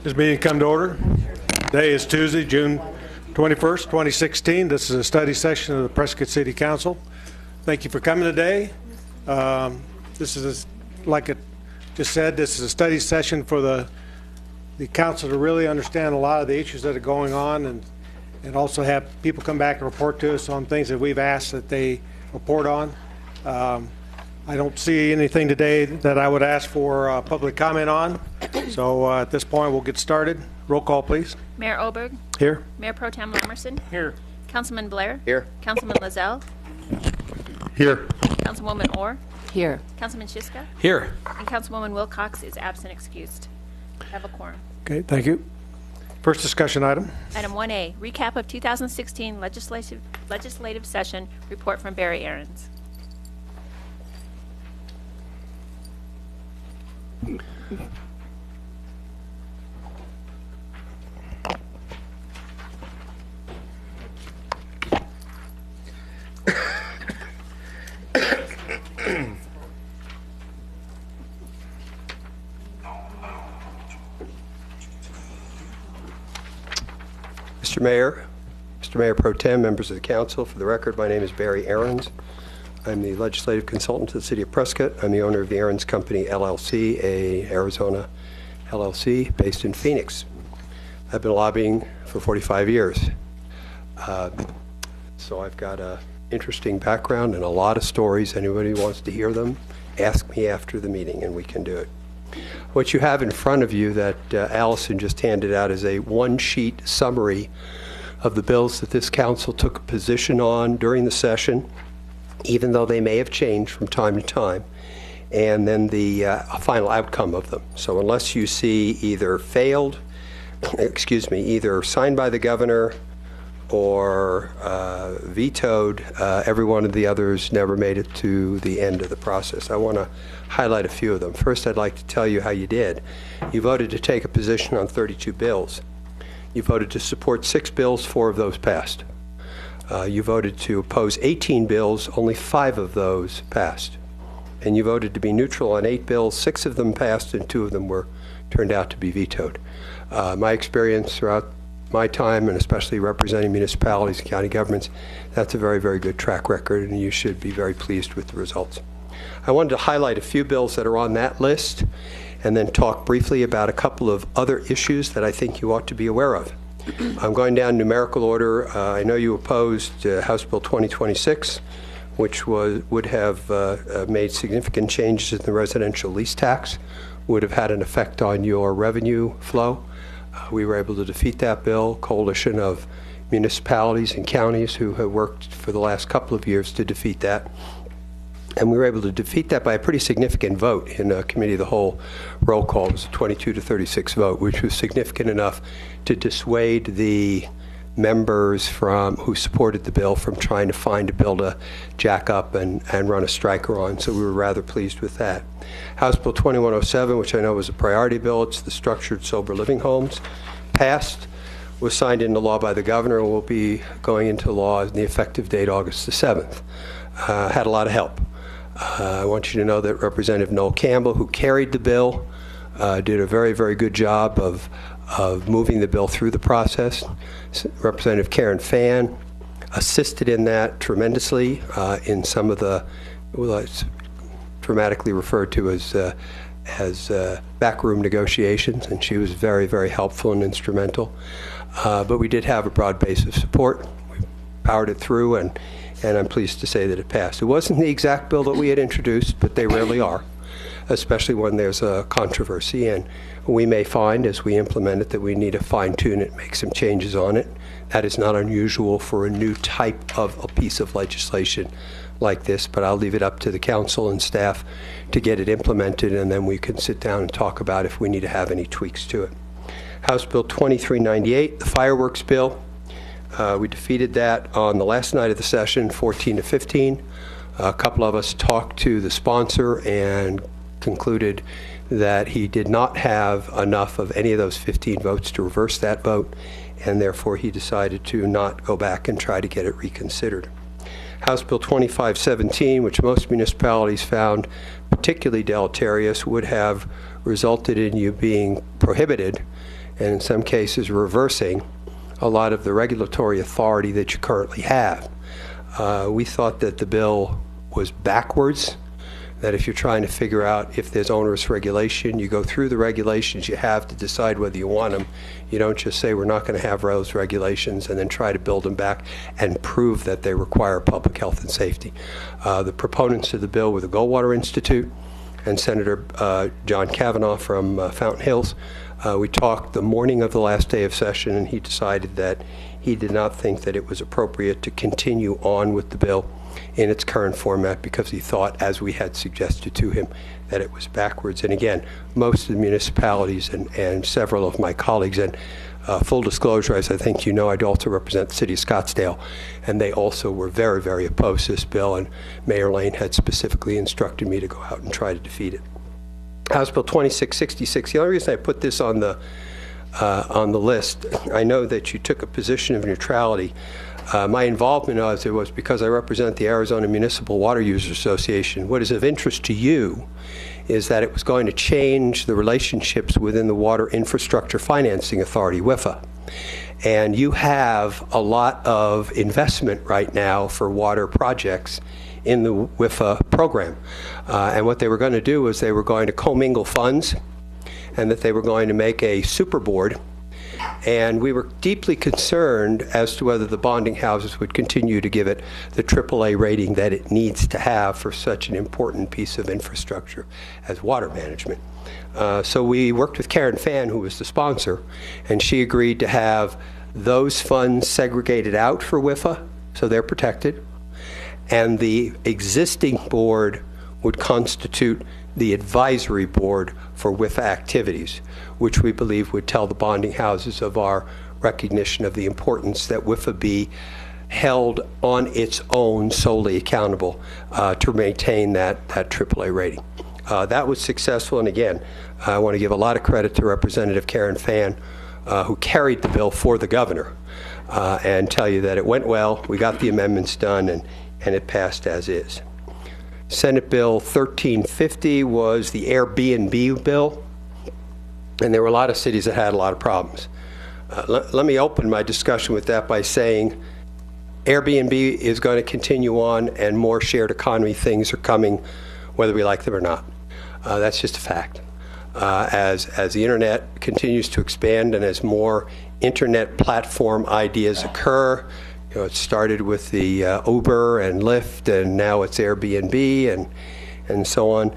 This meeting come to order. Today is Tuesday, June 21st, 2016. This is a study session of the Prescott City Council. Thank you for coming today. This is, like it just said, this is a study session for the council to really understand a lot of the issues that are going on and also have people come back and report to us on things that we've asked that they report on. I don't see anything today that I would ask for public comment on. So at this point, we'll get started. Roll call, please. Mayor Oberg. Here. Mayor Pro Tem Lamerson. Here. Councilman Blair. Here. Councilman Lazell. Here. Councilwoman Orr. Here. Councilman Shiska. Here. And Councilwoman Wilcox is absent excused. Have a quorum. Okay, thank you. First discussion item. Item 1A, recap of 2016 legislative session report from Barry Aarons. Mr. Mayor Pro Tem, members of the council, for the record, my name is Barry Aarons. I'm the legislative consultant to the city of Prescott. I'm the owner of the Aarons Company, LLC, a Arizona LLC based in Phoenix. I've been lobbying for 45 years. So I've got an interesting background and a lot of stories. Anybody who wants to hear them, ask me after the meeting and we can do it. What you have in front of you that Allison just handed out is a one-sheet summary of the bills that this council took a position on during the session, even though they may have changed from time to time, and then the final outcome of them. So unless you see either either signed by the governor or vetoed, every one of the others never made it to the end of the process. I want to highlight a few of them. First, I'd like to tell you how you did. You voted to take a position on 32 bills. You voted to support 6 bills, 4 of those passed. You voted to oppose 18 bills, only 5 of those passed. And you voted to be neutral on 8 bills, 6 of them passed and 2 of them turned out to be vetoed. My experience throughout my time, and especially representing municipalities and county governments, that's a very, very good track record, and you should be very pleased with the results. I wanted to highlight a few bills that are on that list and then talk briefly about a couple of other issues that I think you ought to be aware of. I'm going down numerical order. I know you opposed House Bill 2026, which would have made significant changes in the residential lease tax, would have had an effect on your revenue flow. We were able to defeat that bill, coalition of municipalities and counties who have worked for the last couple of years to defeat that. And we were able to defeat that by a pretty significant vote in a committee of the whole roll call. It was a 22 to 36 vote, which was significant enough to dissuade the members who supported the bill from trying to find a bill to jack up and run a striker on. So we were rather pleased with that. House Bill 2107, which I know was a priority bill, it's the structured sober living homes, passed, was signed into law by the governor, and will be going into law in the effective date August the 7th. Had a lot of help. I want you to know that Representative Noel Campbell, who carried the bill, did a very, very good job of moving the bill through the process. Representative Karen Fan assisted in that tremendously in some of the, well, it's dramatically referred to as backroom negotiations, and she was very, very helpful and instrumental. But we did have a broad base of support. We powered it through, and I'm pleased to say that it passed. It wasn't the exact bill that we had introduced, but they rarely are, especially when there's a controversy. And we may find, as we implement it, that we need to fine-tune it, make some changes on it. That is not unusual for a new type of a piece of legislation like this, but I'll leave it up to the council and staff to get it implemented, and then we can sit down and talk about if we need to have any tweaks to it. House Bill 2398, the fireworks bill. We defeated that on the last night of the session, 14 to 15. A couple of us talked to the sponsor and concluded that he did not have enough of any of those 15 votes to reverse that vote, and therefore he decided to not go back and try to get it reconsidered. House Bill 2517, which most municipalities found particularly deleterious, would have resulted in you being prohibited, and in some cases reversing, a lot of the regulatory authority that you currently have. We thought that the bill was backwards, that if you're trying to figure out if there's onerous regulation, you go through the regulations you have to decide whether you want them. You don't just say we're not going to have those regulations and then try to build them back and prove that they require public health and safety. The proponents of the bill were the Goldwater Institute and Senator John Kavanaugh from Fountain Hills. We talked the morning of the last day of session, and he decided that he did not think that it was appropriate to continue on with the bill in its current format because he thought, as we had suggested to him, that it was backwards. And again, most of the municipalities and several of my colleagues, and full disclosure, as I think you know, I also represent the city of Scottsdale, and they also were very, very opposed to this bill, and Mayor Lane had specifically instructed me to go out and try to defeat it. House Bill 2666, the only reason I put this on the list, I know that you took a position of neutrality. My involvement as it was because I represent the Arizona Municipal Water Users Association. What is of interest to you is that it was going to change the relationships within the Water Infrastructure Financing Authority, WIFA. And you have a lot of investment right now for water projects in the WIFA program. And what they were going to do was they were going to commingle funds, and that they were going to make a super board. And we were deeply concerned as to whether the bonding houses would continue to give it the AAA rating that it needs to have for such an important piece of infrastructure as water management. So we worked with Karen Fan, who was the sponsor, and she agreed to have those funds segregated out for WIFA, so they're protected. And the existing board would constitute the advisory board for WIFA activities, which we believe would tell the bonding houses of our recognition of the importance that WIFA be held on its own, solely accountable to maintain that AAA rating. That was successful, and again, I want to give a lot of credit to Representative Karen Fan, who carried the bill for the governor, and tell you that it went well, we got the amendments done, and it passed as is. Senate Bill 1350 was the Airbnb bill, and there were a lot of cities that had a lot of problems. Let me open my discussion with that by saying Airbnb is going to continue on, and more shared economy things are coming, whether we like them or not. That's just a fact. As the internet continues to expand and as more internet platform ideas occur, you know, it started with the Uber and Lyft, and now it's Airbnb and so on.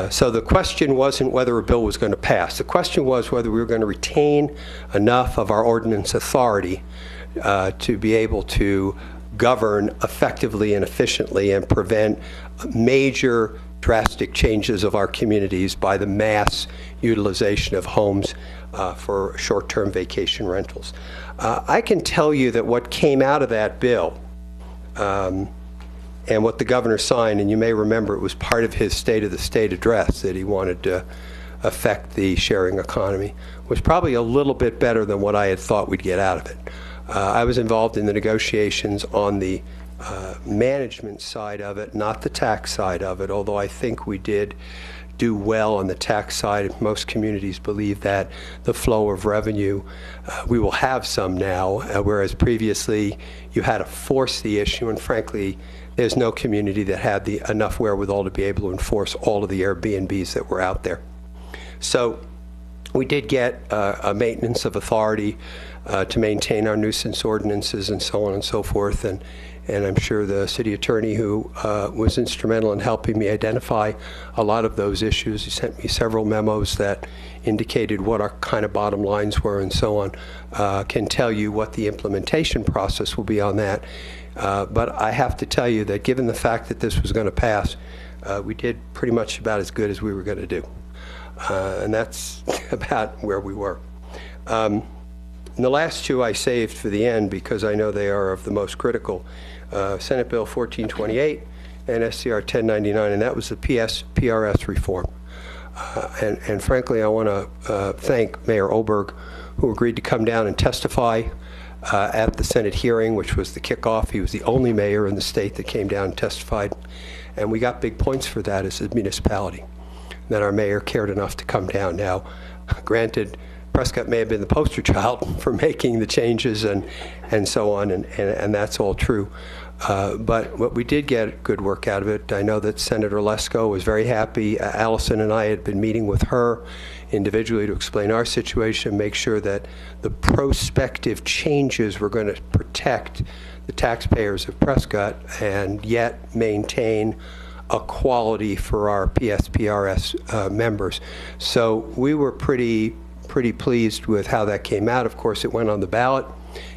So the question wasn't whether a bill was going to pass. The question was whether we were going to retain enough of our ordinance authority to be able to govern effectively and efficiently and prevent major drastic changes of our communities by the mass utilization of homes for short-term vacation rentals. I can tell you that what came out of that bill and what the governor signed, and you may remember it was part of his State of the State address that he wanted to affect the sharing economy, was probably a little bit better than what I had thought we'd get out of it. I was involved in the negotiations on the management side of it, not the tax side of it, although I think we did do well on the tax side. Most communities believe that the flow of revenue, we will have some now, whereas previously you had to force the issue, and frankly, there's no community that had enough wherewithal to be able to enforce all of the Airbnbs that were out there. So we did get a maintenance of authority to maintain our nuisance ordinances and so on and so forth, and I'm sure the city attorney who was instrumental in helping me identify a lot of those issues, he sent me several memos that indicated what our kind of bottom lines were and so on, can tell you what the implementation process will be on that. But I have to tell you that given the fact that this was going to pass, we did pretty much about as good as we were going to do. And that's about where we were. And the last two I saved for the end because I know they are of the most critical. Senate Bill 1428 and SCR 1099, and that was the PRS reform. And frankly, I want to thank Mayor Oberg, who agreed to come down and testify at the Senate hearing, which was the kickoff. He was the only mayor in the state that came down and testified, and we got big points for that as a municipality. that our mayor cared enough to come down. Now, granted, Prescott may have been the poster child for making the changes and so on, and that's all true. But what we did get good work out of it. I know that Senator Lesko was very happy. Allison and I had been meeting with her individually to explain our situation, make sure that the prospective changes were going to protect the taxpayers of Prescott and yet maintain a quality for our PSPRS members. So we were pretty pleased with how that came out. Of course, it went on the ballot.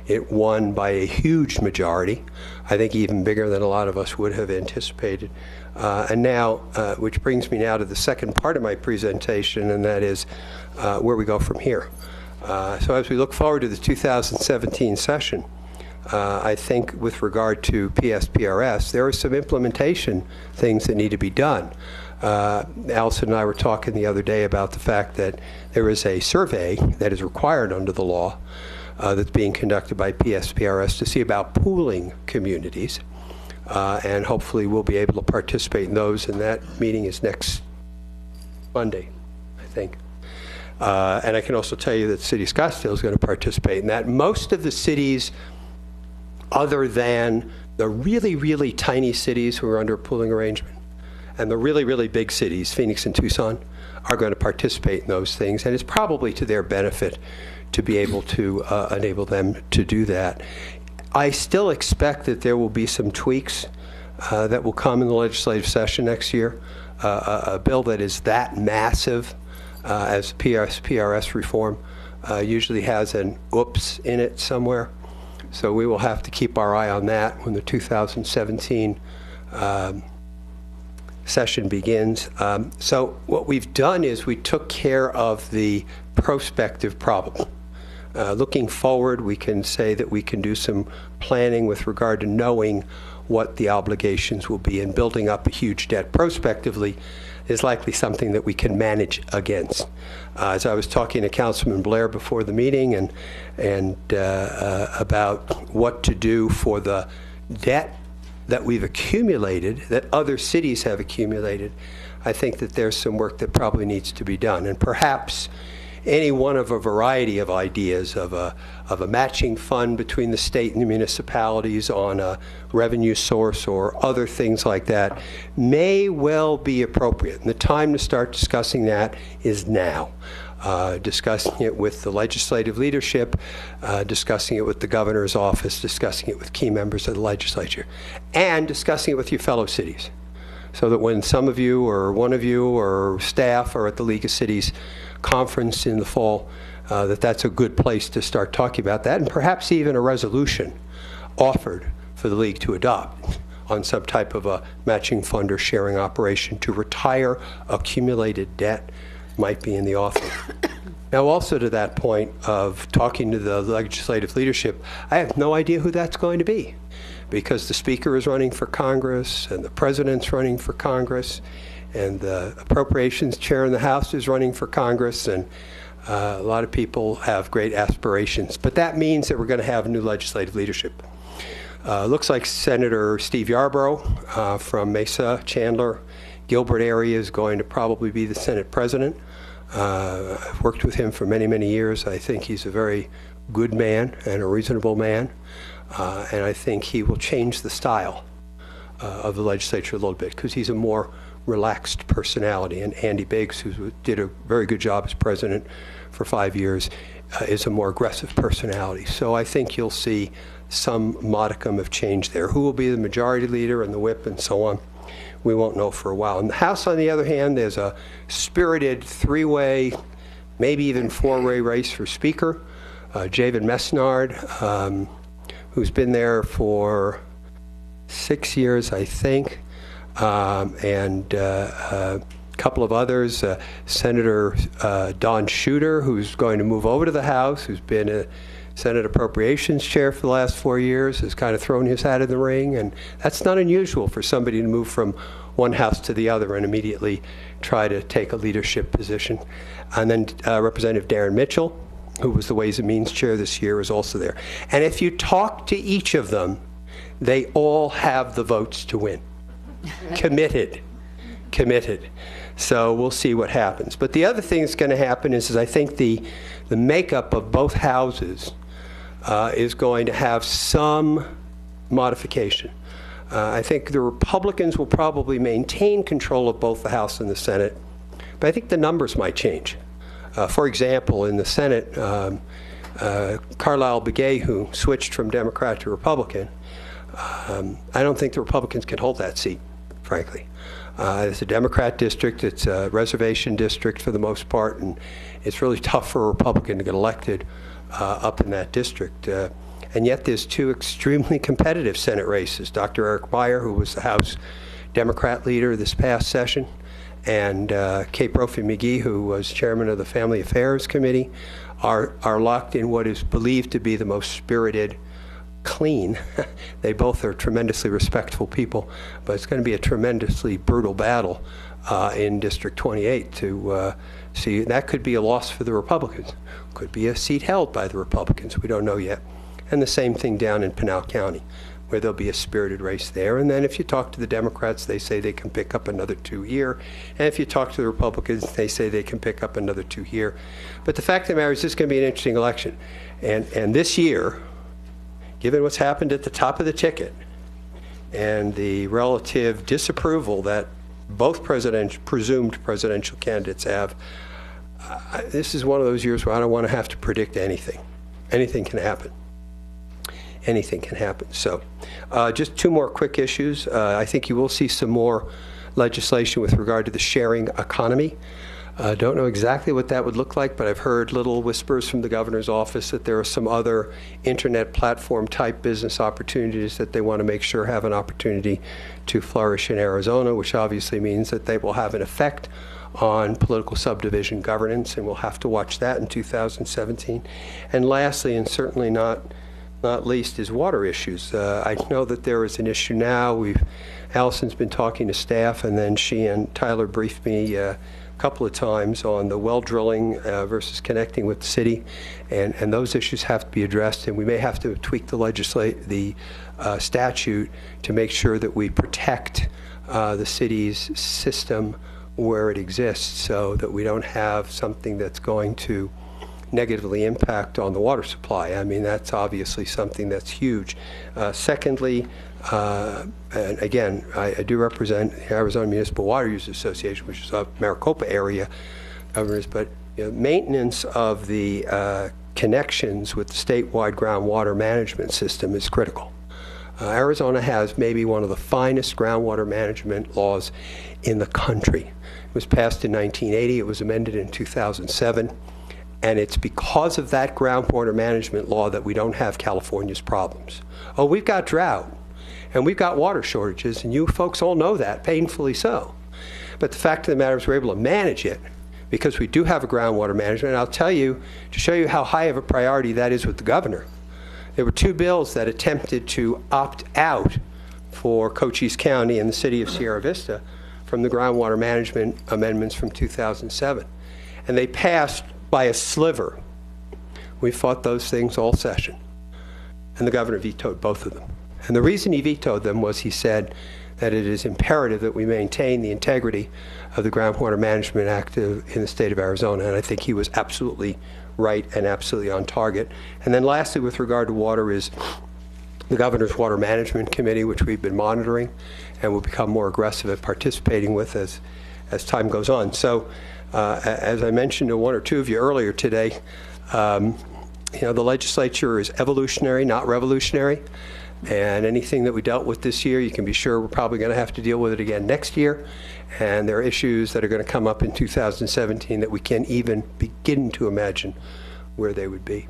It won by a huge majority, I think even bigger than a lot of us would have anticipated. And now, which brings me now to the second part of my presentation, and that is where we go from here. So as we look forward to the 2017 session, I think with regard to PSPRS, there are some implementation things that need to be done. Allison and I were talking the other day about the fact that there is a survey that is required under the law that's being conducted by PSPRS to see about pooling communities, and hopefully we'll be able to participate in those, and that meeting is next Monday, I think. And I can also tell you that the City of Scottsdale is going to participate in that. Most of the cities, other than the really, really tiny cities who are under a pooling arrangement, and the really, really big cities, Phoenix and Tucson, are going to participate in those things, and it's probably to their benefit to be able to enable them to do that. I still expect that there will be some tweaks that will come in the legislative session next year. A bill that is that massive as PRS reform usually has an oops in it somewhere. So we will have to keep our eye on that when the 2017 session begins. So what we've done is we took care of the prospective problem. Looking forward, we can say that we can do some planning with regard to knowing what the obligations will be, and building up a huge debt prospectively is likely something that we can manage against. As I was talking to Councilman Blair before the meeting and about what to do for the debt that we've accumulated, that other cities have accumulated, I think that there's some work that probably needs to be done. And perhaps any one of a variety of ideas of a matching fund between the state and the municipalities on a revenue source or other things like that may well be appropriate. And the time to start discussing that is now. Discussing it with the legislative leadership, discussing it with the governor's office, discussing it with key members of the legislature, and discussing it with your fellow cities. So that when some of you or one of you or staff are at the League of Cities conference in the fall, that's a good place to start talking about that, and perhaps even a resolution offered for the League to adopt on some type of a matching fund or sharing operation to retire accumulated debt might be in the offing. Now, also to that point of talking to the legislative leadership, I have no idea who that's going to be, because the Speaker is running for Congress, and the President's running for Congress, and the Appropriations Chair in the House is running for Congress, and a lot of people have great aspirations. But that means that we're going to have new legislative leadership. Looks like Senator Steve Yarborough from Mesa, Chandler, Gilbert area is going to probably be the Senate President. I've worked with him for many, many years. I think he's a very good man and a reasonable man. And I think he will change the style of the legislature a little bit, because he's a more relaxed personality. And Andy Biggs, who did a very good job as president for 5 years, is a more aggressive personality. So I think you'll see some modicum of change there. Who will be the majority leader and the whip and so on, we won't know for a while. In the House, on the other hand, there's a spirited three-way, maybe even four-way race for Speaker. Javen Mesnard, who's been there for 6 years, I think, and a couple of others. Senator Don Shooter, who's going to move over to the House, who's been a Senate Appropriations Chair for the last 4 years, has kind of thrown his hat in the ring, and that's not unusual for somebody to move from one house to the other and immediately try to take a leadership position. And then Representative Darren Mitchell, who was the Ways and Means Chair this year, is also there. And if you talk to each of them, they all have the votes to win. Committed. So we'll see what happens. But the other thing that's going to happen is I think the makeup of both houses is going to have some modification. I think the Republicans will probably maintain control of both the House and the Senate, but I think the numbers might change. For example, in the Senate, Carlisle Begay, who switched from Democrat to Republican, I don't think the Republicans can hold that seat, frankly. It's a Democrat district, it's a reservation district for the most part, and it's really tough for a Republican to get elected up in that district. And yet there's two extremely competitive Senate races. Dr. Eric Meyer, who was the House Democrat leader this past session, and Kate Brophy-McGee, who was chairman of the Family Affairs Committee, are locked in what is believed to be the most spirited, clean. They both are tremendously respectful people, but it's going to be a tremendously brutal battle in District 28 to see. That could be a loss for the Republicans. Could be a seat held by the Republicans. We don't know yet. And the same thing down in Pinal County, where there'll be a spirited race there. And then if you talk to the Democrats, they say they can pick up another 2 here. And if you talk to the Republicans, they say they can pick up another 2 here. But the fact of the matter is this is going to be an interesting election. And this year, given what's happened at the top of the ticket and the relative disapproval that both presumed presidential candidates have, this is one of those years where I don't want to have to predict anything. Anything can happen. Anything can happen. So just 2 more quick issues. I think you will see some more legislation with regard to the sharing economy. Don't know exactly what that would look like, but I've heard little whispers from the governor's office that there are some other internet platform type business opportunities that they want to make sure have an opportunity to flourish in Arizona, which obviously means that they will have an effect on political subdivision governance, and we'll have to watch that in 2017. And lastly, and certainly not least, is water issues. I know that there is an issue now. Allison's been talking to staff, and then she and Tyler briefed me a couple of times on the well drilling versus connecting with the city, and those issues have to be addressed, and we may have to tweak the statute to make sure that we protect the city's system where it exists, so that we don't have something that's going to negatively impact on the water supply. I mean, that's obviously something that's huge. Secondly, and again, I do represent the Arizona Municipal Water Users Association, which is a Maricopa area governors, but maintenance of the connections with the statewide groundwater management system is critical. Arizona has maybe one of the finest groundwater management laws in the country. It was passed in 1980. It was amended in 2007. And it's because of that groundwater management law that we don't have California's problems. Oh, we've got drought, and we've got water shortages, and you folks all know that, painfully so. But the fact of the matter is we're able to manage it because we do have a groundwater management. And I'll tell you, to show you how high of a priority that is with the governor, there were 2 bills that attempted to opt out for Cochise County and the city of Sierra Vista from the groundwater management amendments from 2007. And they passed by a sliver. We fought those things all session. And the governor vetoed both of them. And the reason he vetoed them was he said that it is imperative that we maintain the integrity of the Groundwater Management Act in the state of Arizona. And I think he was absolutely right and absolutely on target. And then lastly, with regard to water, is the Governor's Water Management Committee, which we've been monitoring and will become more aggressive at participating with as time goes on. So as I mentioned to 1 or 2 of you earlier today, the legislature is evolutionary, not revolutionary. And anything that we dealt with this year, you can be sure we're probably going to have to deal with it again next year. And there are issues that are going to come up in 2017 that we can't even begin to imagine where they would be.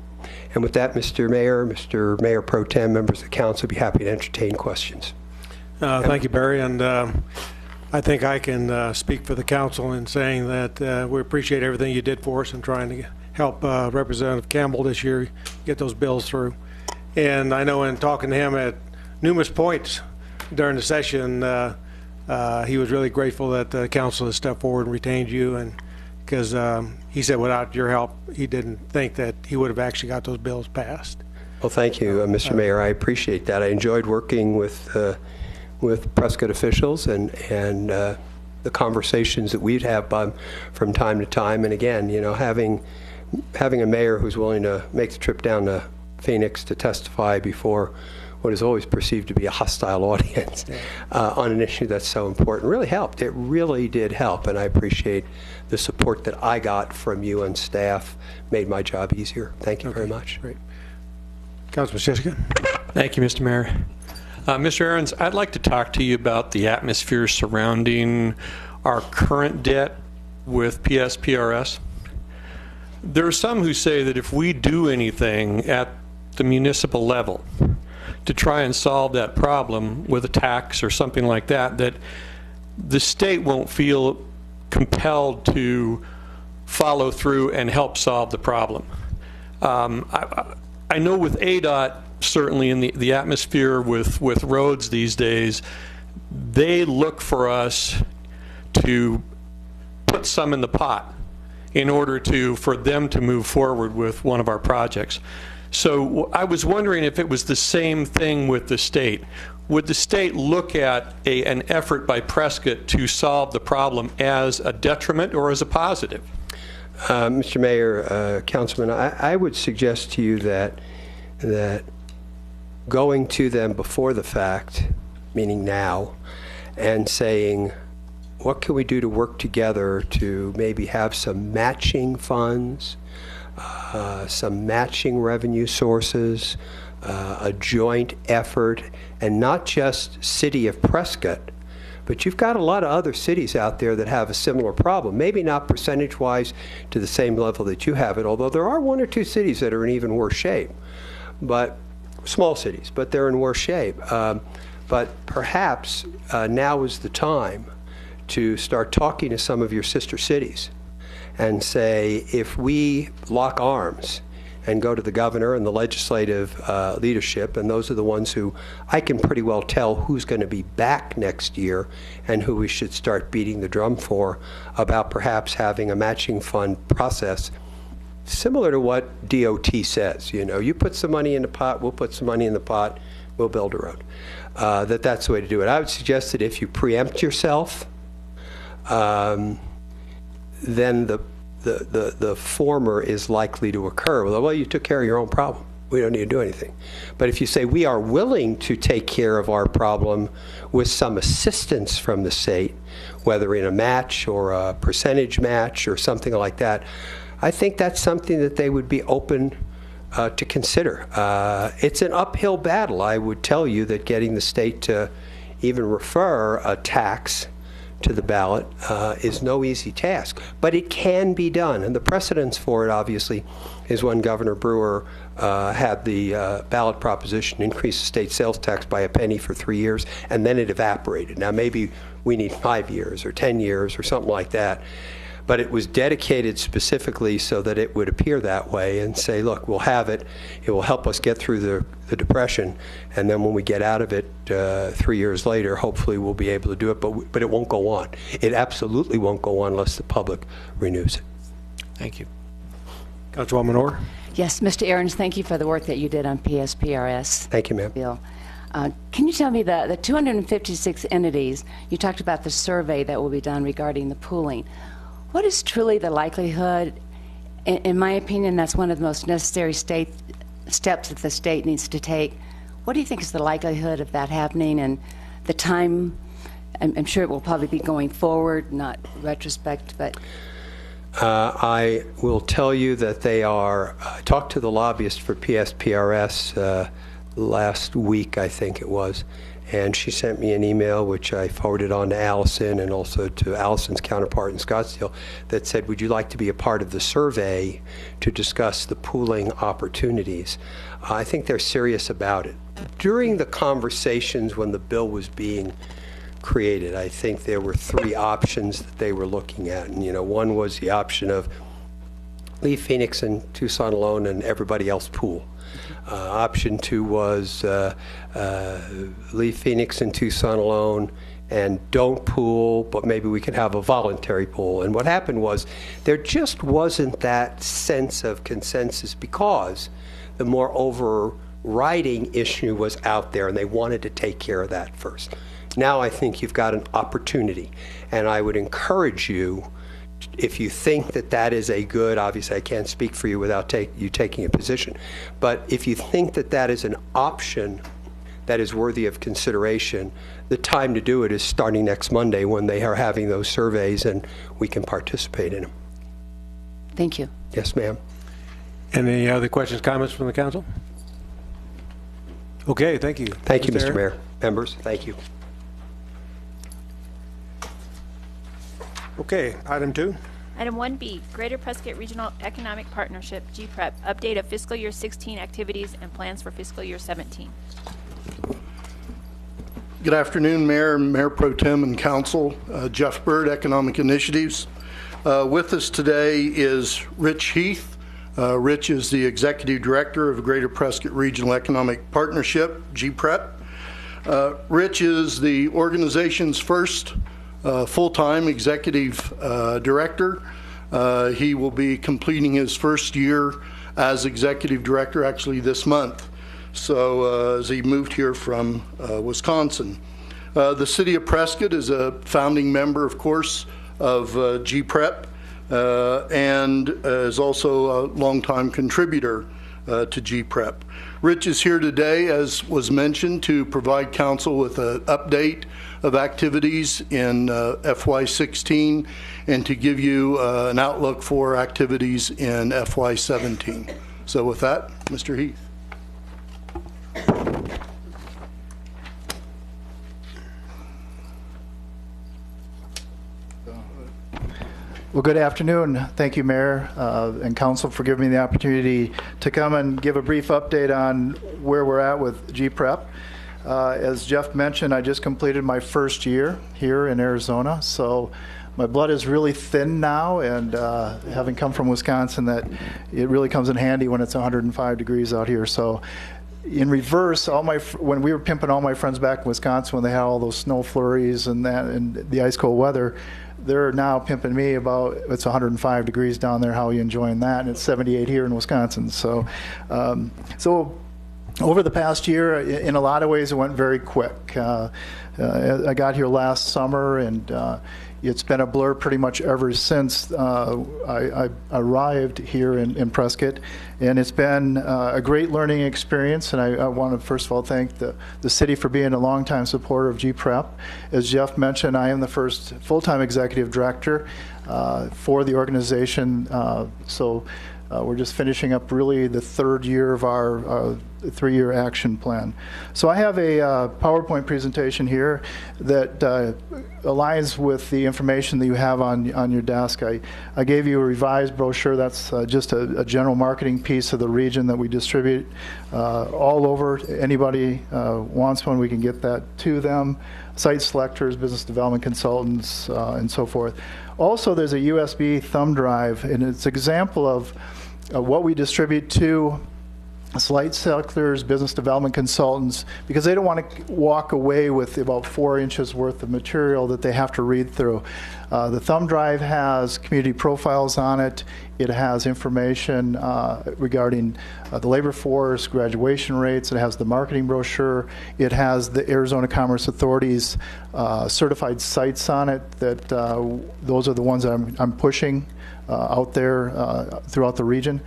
And with that, Mr. Mayor Pro Tem, members of the council, be happy to entertain questions. Thank you, Barry. And I think I can speak for the council in saying that we appreciate everything you did for us in trying to help Representative Campbell this year get those bills through. And I know in talking to him at numerous points during the session, he was really grateful that the council has stepped forward and retained you, and because he said without your help, he didn't think that he would have actually got those bills passed. Well, thank you, Mr. Mayor. I appreciate that. I enjoyed working with Prescott officials, and the conversations that we'd have from time to time. And again, having a mayor who's willing to make the trip down to Phoenix to testify before what is always perceived to be a hostile audience on an issue that's so important really helped. It really did help, and I appreciate the support that I got from you and staff. Made my job easier. Thank you very much. Great. Councilman Shishkin. Thank you, Mr. Mayor. Mr. Ahrens, I'd like to talk to you about the atmosphere surrounding our current debt with PSPRS. There are some who say that if we do anything at the municipal level to try and solve that problem with a tax or something like that, that the state won't feel compelled to follow through and help solve the problem. I know with ADOT, certainly in the atmosphere with roads these days, they look for us to put some in the pot in order for them to move forward with one of our projects. So I was wondering if it was the same thing with the state. Would the state look at an effort by Prescott to solve the problem as a detriment or as a positive? Mr. Mayor, Councilman, I would suggest to you that going to them before the fact, meaning now, and saying, what can we do to work together to maybe have some matching funds, some matching revenue sources, a joint effort, and not just City of Prescott, but you've got a lot of other cities out there that have a similar problem, maybe not percentage-wise to the same level that you have it, although there are one or two cities that are in even worse shape, but small cities, but they're in worse shape. But perhaps now is the time to start talking to some of your sister cities and say, if we lock arms and go to the governor and the legislative leadership, and those are the ones who I can pretty well tell who's going to be back next year and who we should start beating the drum for, about perhaps having a matching fund process similar to what DOT says. You put some money in the pot, we'll put some money in the pot, we'll build a road. That's the way to do it. I would suggest that if you preempt yourself, then the former is likely to occur. Well, you took care of your own problem. We don't need to do anything. But if you say we are willing to take care of our problem with some assistance from the state, whether in a match or a percentage match or something like that, I think that's something that they would be open to consider. It's an uphill battle. I would tell you that getting the state to even refer a tax to the ballot is no easy task, but it can be done. And the precedence for it, obviously, is when Governor Brewer had the ballot proposition increase the state sales tax by a penny for 3 years, and then it evaporated. Now, maybe we need 5 years or 10 years or something like that. But it was dedicated specifically so that it would appear that way and say, look, we'll have it. It will help us get through the Depression. And then when we get out of it 3 years later, hopefully we'll be able to do it. But it won't go on. It absolutely won't go on unless the public renews it. Thank you. Councilwoman Orr. Yes, Mr. Ahrens, thank you for the work that you did on PSPRS. Thank you, ma'am. Bill. Can you tell me the 256 entities, you talked about the survey that will be done regarding the pooling. What is truly the likelihood? In my opinion, that's one of the most necessary steps that the state needs to take. What do you think is the likelihood of that happening, and the time? I'm sure it will probably be going forward, not retrospect, but... I will tell you that they are, I talked to the lobbyist for PSPRS last week, I think it was, and she sent me an email, which I forwarded on to Allison and also to Allison's counterpart in Scottsdale, that said, would you like to be a part of the survey to discuss the pooling opportunities? I think they're serious about it. During the conversations when the bill was being created, I think there were three options that they were looking at. And, one was the option of leave Phoenix and Tucson alone and everybody else pool. Option two was leave Phoenix and Tucson alone and don't pool, but maybe we could have a voluntary pool. And what happened was there just wasn't that sense of consensus because the more overriding issue was out there and they wanted to take care of that first. Now I think you've got an opportunity, and I would encourage you, if you think that that is a good, obviously I can't speak for you without you taking a position, but if you think that that is an option that is worthy of consideration, the time to do it is starting next Monday when they are having those surveys and we can participate in them. Thank you. Yes, ma'am. Any other questions, comments from the council? Okay, thank you. Thank you, Mr. Mayor. Members, thank you. Okay, item 2. Item 1B, Greater Prescott Regional Economic Partnership, GPREP, update of fiscal year 16 activities and plans for fiscal year 17. Good afternoon, Mayor, Mayor Pro Tem, and Council. Jeff Bird, Economic Initiatives. With us today is Rich Heath. Rich is the Executive Director of Greater Prescott Regional Economic Partnership, GPREP. Rich is the organization's first full-time Executive Director. He will be completing his first year as Executive Director actually this month. So as he moved here from Wisconsin. The City of Prescott is a founding member, of course, of GPREP and is also a longtime contributor to GPREP. Rich is here today, as was mentioned, to provide council with an update of activities in FY16 and to give you an outlook for activities in FY17. So with that, Mr. Heath. Well, good afternoon. Thank you, Mayor and Council, for giving me the opportunity to come and give a brief update on where we're at with GPREP. As Jeff mentioned, I just completed my first year here in Arizona, so my blood is really thin now, and having come from Wisconsin, that it really comes in handy when it's 105 degrees out here. So in reverse, when we were pimping all my friends back in Wisconsin when they had all those snow flurries and that and the ice cold weather, they're now pimping me about it's 105 degrees down there. How are you enjoying that? And it's 78 here in Wisconsin. So, over the past year, in a lot of ways, it went very quick. I got here last summer, and it's been a blur pretty much ever since I arrived here in Prescott. And it's been a great learning experience, and I want to first of all thank the city for being a longtime supporter of GPREP. As Jeff mentioned, I am the first full-time executive director for the organization. We're just finishing up really the third year of our 3-year action plan. So I have a PowerPoint presentation here that aligns with the information that you have on your desk. I gave you a revised brochure. That's just a general marketing piece of the region that we distribute all over. Anybody wants one, we can get that to them. Site selectors, business development consultants, and so forth. Also, there's a USB thumb drive, and it's an example of what we distribute to site selectors, business development consultants, because they don't want to walk away with about 4 inches worth of material that they have to read through. The thumb drive has community profiles on it. It has information regarding the labor force, graduation rates. It has the marketing brochure. It has the Arizona Commerce Authority's certified sites on it. That those are the ones that I'm pushing out there throughout the region,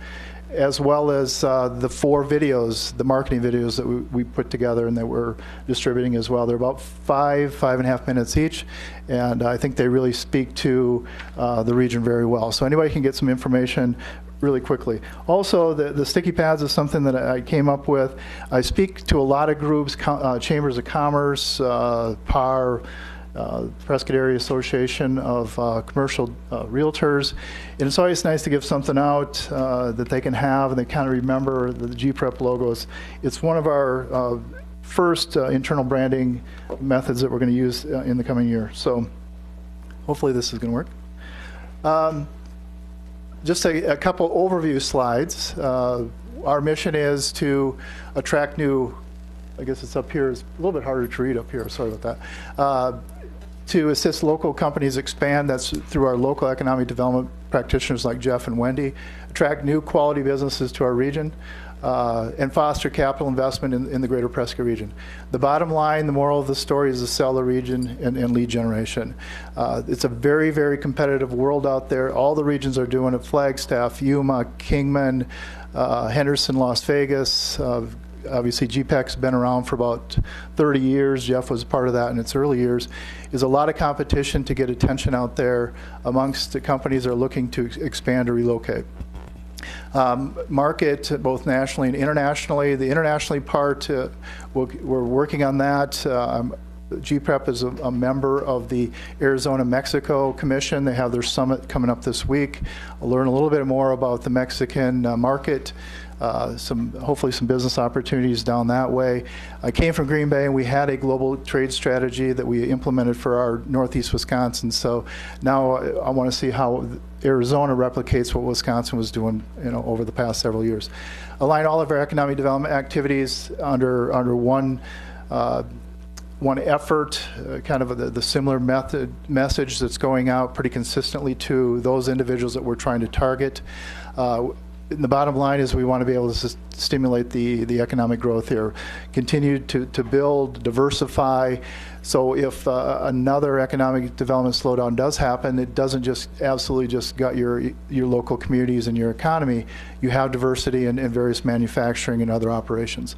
as well as the 4 videos, the marketing videos that we put together and that we're distributing as well. They're about 5.5 minutes each, and I think they really speak to the region very well. So anybody can get some information really quickly. Also, the sticky pads is something that I came up with. I speak to a lot of groups, Chambers of Commerce, PAR, Prescott Area Association of Commercial Realtors. And it's always nice to give something out that they can have and they kind of remember the GPREP logos. It's one of our first internal branding methods that we're going to use in the coming year. So hopefully this is going to work. Just a couple overview slides. Our mission is to attract new, I guess it's up here, it's a little bit harder to read up here, sorry about that. To assist local companies expand, that's through our local economic development practitioners like Jeff and Wendy, attract new quality businesses to our region, and foster capital investment in the greater Prescott region. The bottom line, the moral of the story is to sell the region and lead generation. It's a very, very competitive world out there. All the regions are doing it: Flagstaff, Yuma, Kingman, Henderson, Las Vegas. Obviously, GPEC's been around for about 30 years. Jeff was part of that in its early years. There's a lot of competition to get attention out there amongst the companies that are looking to expand or relocate. Market both nationally and internationally. The internationally part, we're working on that. GPREP is a member of the Arizona-Mexico Commission. They have their summit coming up this week. I'll learn a little bit more about the Mexican market, hopefully some business opportunities down that way. I came from Green Bay, and we had a global trade strategy that we implemented for our Northeast Wisconsin. So now I want to see how Arizona replicates what Wisconsin was doing, over the past several years. Align all of our economic development activities under one effort, kind of the similar message that's going out pretty consistently to those individuals that we're trying to target. The bottom line is we want to be able to stimulate the economic growth here, continue to build, diversify. So if another economic development slowdown does happen, it doesn't just absolutely just gut your local communities and your economy. You have diversity in various manufacturing and other operations.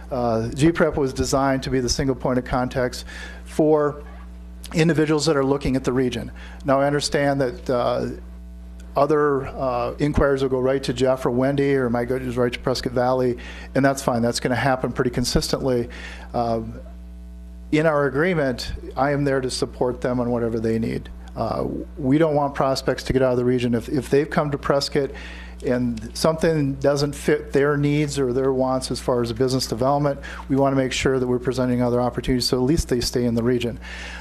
GPREP was designed to be the single point of contact for individuals that are looking at the region. Now, I understand that other inquiries will go right to Jeff or Wendy, or might go just right to Prescott Valley, and that's fine. That's going to happen pretty consistently. In our agreement, I am there to support them on whatever they need. We don't want prospects to get out of the region. If they've come to Prescott and something doesn't fit their needs or their wants as far as business development, we want to make sure that we're presenting other opportunities so at least they stay in the region.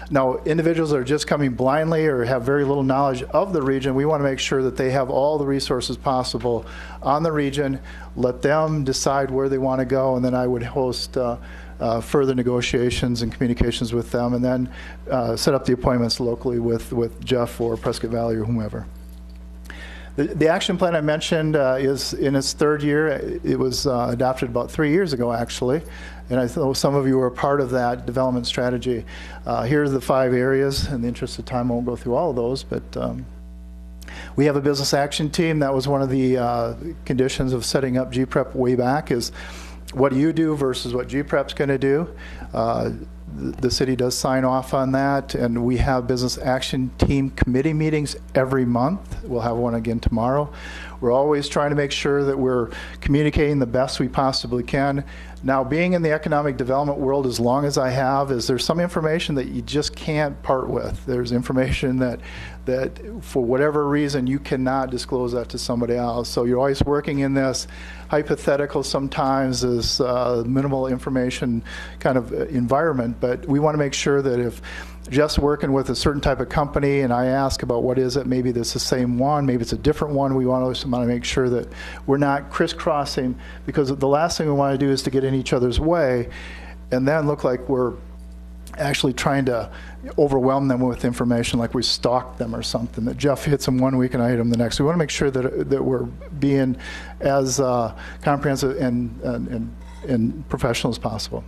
Now, individuals that are just coming blindly or have very little knowledge of the region, we want to make sure that they have all the resources possible on the region, let them decide where they want to go, and then I would host further negotiations and communications with them, and then set up the appointments locally with Jeff or Prescott Valley or whomever. The action plan I mentioned is in its third year. It was adopted about 3 years ago, actually, and I know some of you were a part of that development strategy. Here are the 5 areas. In the interest of time, I won't go through all of those, but we have a business action team. That was one of the conditions of setting up GPREP way back, is what do you do versus what GPREP's going to do. The city does sign off on that, and we have business action team committee meetings every month. We'll have one again tomorrow. We're always trying to make sure that we're communicating the best we possibly can. Now, being in the economic development world as long as I have, there's some information that you just can't part with. There's information that for whatever reason you cannot disclose that to somebody else. So you're always working in this hypothetical, sometimes this minimal information kind of environment, but we want to make sure that if Jeff's working with a certain type of company and I ask about what is it, maybe it's the same one, maybe it's a different one, we want to make sure that we're not crisscrossing, because the last thing we want to do is to get in each other's way and then look like we're actually trying to overwhelm them with information, like we stalked them or something, that Jeff hits them one week and I hit them the next. We want to make sure that we're being as comprehensive and professional as possible.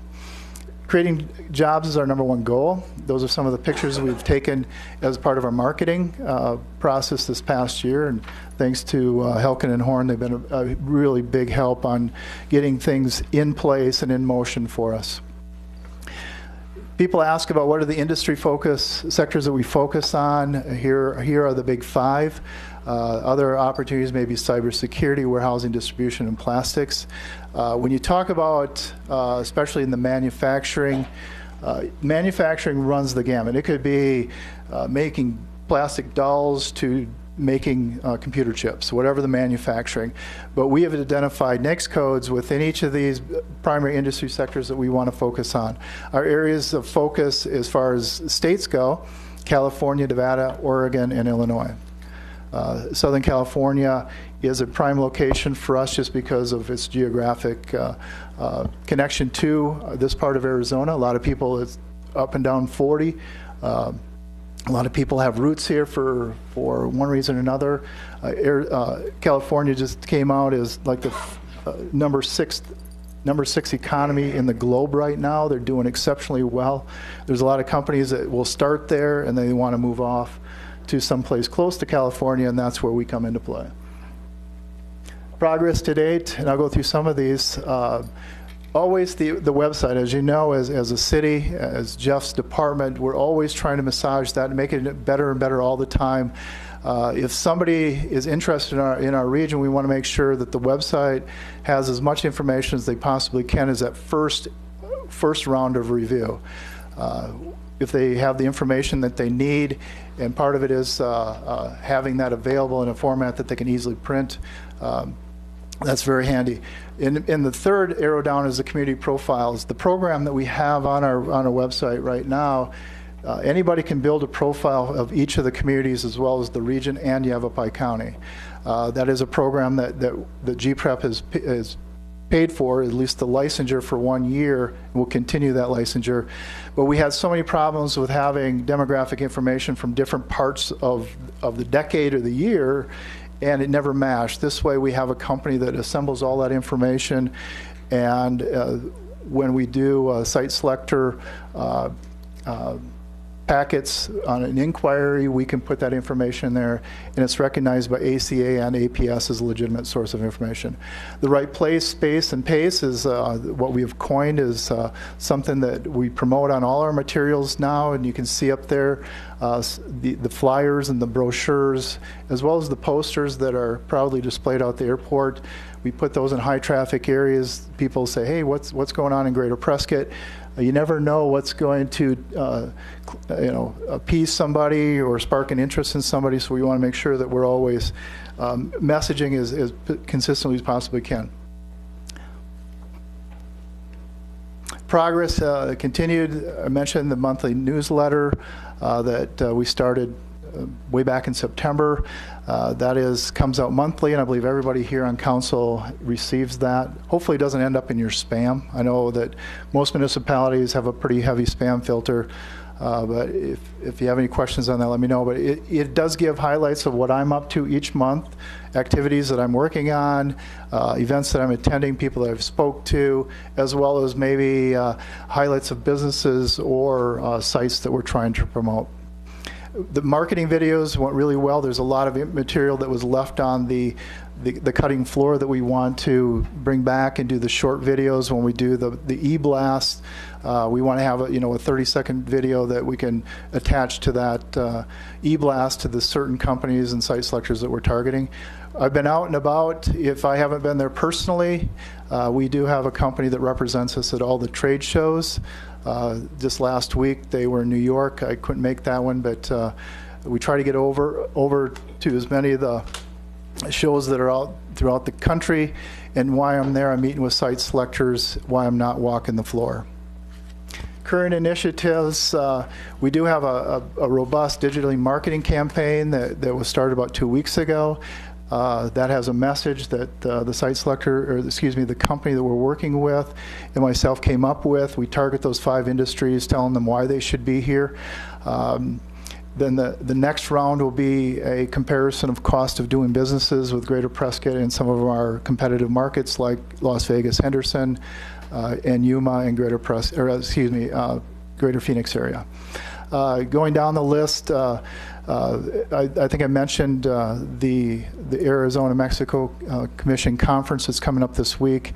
Creating jobs is our #1 goal. Those are some of the pictures we've taken as part of our marketing process this past year, and thanks to Helkin and Horn, they've been a really big help on getting things in place and in motion for us. People ask about what are the industry focus sectors that we focus on. Here are the big 5. Other opportunities may be cybersecurity, warehousing, distribution, and plastics. When you talk about, especially in the manufacturing runs the gamut. It could be making plastic dolls to making computer chips, whatever the manufacturing. But we have identified NAICS codes within each of these primary industry sectors that we want to focus on. Our areas of focus as far as states go: California, Nevada, Oregon, and Illinois. Southern California is a prime location for us just because of its geographic connection to this part of Arizona. A lot of people, it's up and down 40. A lot of people have roots here for one reason or another. California just came out as like the number six economy in the globe right now. They're doing exceptionally well. There's a lot of companies that will start there and they want to move off to someplace close to California, and that's where we come into play. Progress to date, and I'll go through some of these. Always the website, as you know, as a city, as Jeff's department, we're always trying to massage that and make it better and better all the time. If somebody is interested in our region, we want to make sure that the website has as much information as they possibly can as that first round of review. If they have the information that they need, and part of it is having that available in a format that they can easily print, that's very handy. In the third arrow down is the community profiles. The program that we have on our website right now, anybody can build a profile of each of the communities as well as the region and Yavapai County. That is a program that GPREP has paid for, at least the licensure for 1 year, and we'll continue that licensure. But we had so many problems with having demographic information from different parts of the decade or the year, and it never matched. This way we have a company that assembles all that information, and when we do site selector packets on an inquiry, we can put that information there, and it's recognized by ACA and APS as a legitimate source of information. The right place, space, and pace is what we have coined as something that we promote on all our materials now, and you can see up there the flyers and the brochures, as well as the posters that are proudly displayed out the airport. We put those in high traffic areas. People say, hey, what's going on in Greater Prescott? You never know what's going to appease somebody or spark an interest in somebody, so we want to make sure that we're always messaging as consistently as possibly can. Progress continued. I mentioned the monthly newsletter that we started way back in September. That comes out monthly, and I believe everybody here on council receives that. Hopefully it doesn't end up in your spam. I know that most municipalities have a pretty heavy spam filter, but if you have any questions on that, let me know. But it does give highlights of what I'm up to each month, activities that I'm working on, events that I'm attending, people that I've spoke to, as well as maybe highlights of businesses or sites that we're trying to promote. The marketing videos went really well. There's a lot of material that was left on the cutting floor that we want to bring back and do the short videos when we do the e-blast. We want to have a 30-second video that we can attach to that e-blast to the certain companies and site selectors that we're targeting. I've been out and about. If I haven't been there personally, we do have a company that represents us at all the trade shows. Just last week they were in New York. I couldn't make that one, but we try to get over to as many of the shows that are out throughout the country. And while I'm there, I'm meeting with site selectors while I'm not walking the floor. Current initiatives, we do have a robust digitally marketing campaign that was started about 2 weeks ago. That has a message that the site selector, or excuse me, the company that we're working with and myself came up with. We target those 5 industries, telling them why they should be here. Then the next round will be a comparison of cost of doing businesses with Greater Prescott and some of our competitive markets like Las Vegas, Henderson, and Yuma and Greater Phoenix area. Going down the list, I think I mentioned the Arizona-Mexico Commission Conference that's coming up this week.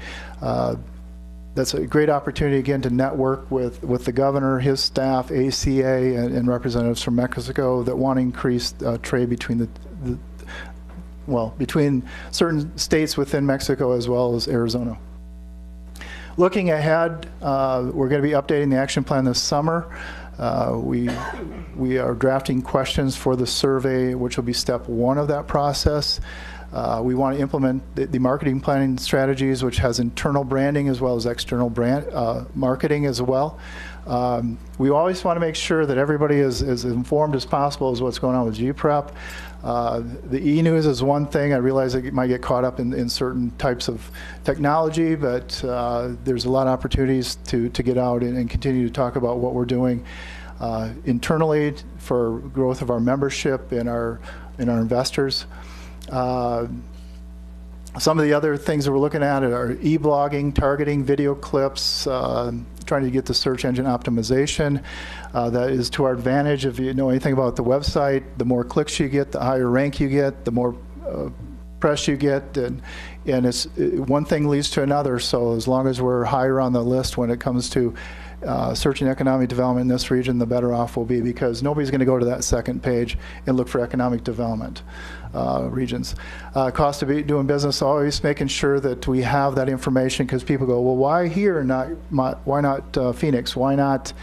That's a great opportunity, again, to network with the governor, his staff, ACA, and representatives from Mexico that want to increase trade between between certain states within Mexico as well as Arizona. Looking ahead, we're going to be updating the action plan this summer. We are drafting questions for the survey, which will be step 1 of that process. We want to implement the marketing planning strategies, which has internal branding as well as external brand marketing as well. We always want to make sure that everybody is as informed as possible as what's going on with GPREP. The e-news is one thing. I realize it might get caught up in certain types of technology, but there's a lot of opportunities to get out and continue to talk about what we're doing internally for growth of our membership and our investors. Some of the other things that we're looking at are e-blogging, targeting, video clips, trying to get the search engine optimization. That is to our advantage. If you know anything about the website, the more clicks you get, the higher rank you get, the more press you get, and it's one thing leads to another. So as long as we're higher on the list when it comes to searching economic development in this region, the better off we'll be, because nobody's going to go to that second page and look for economic development regions. Cost of doing business, always making sure that we have that information, because people go, well, why here, why not Phoenix? Why not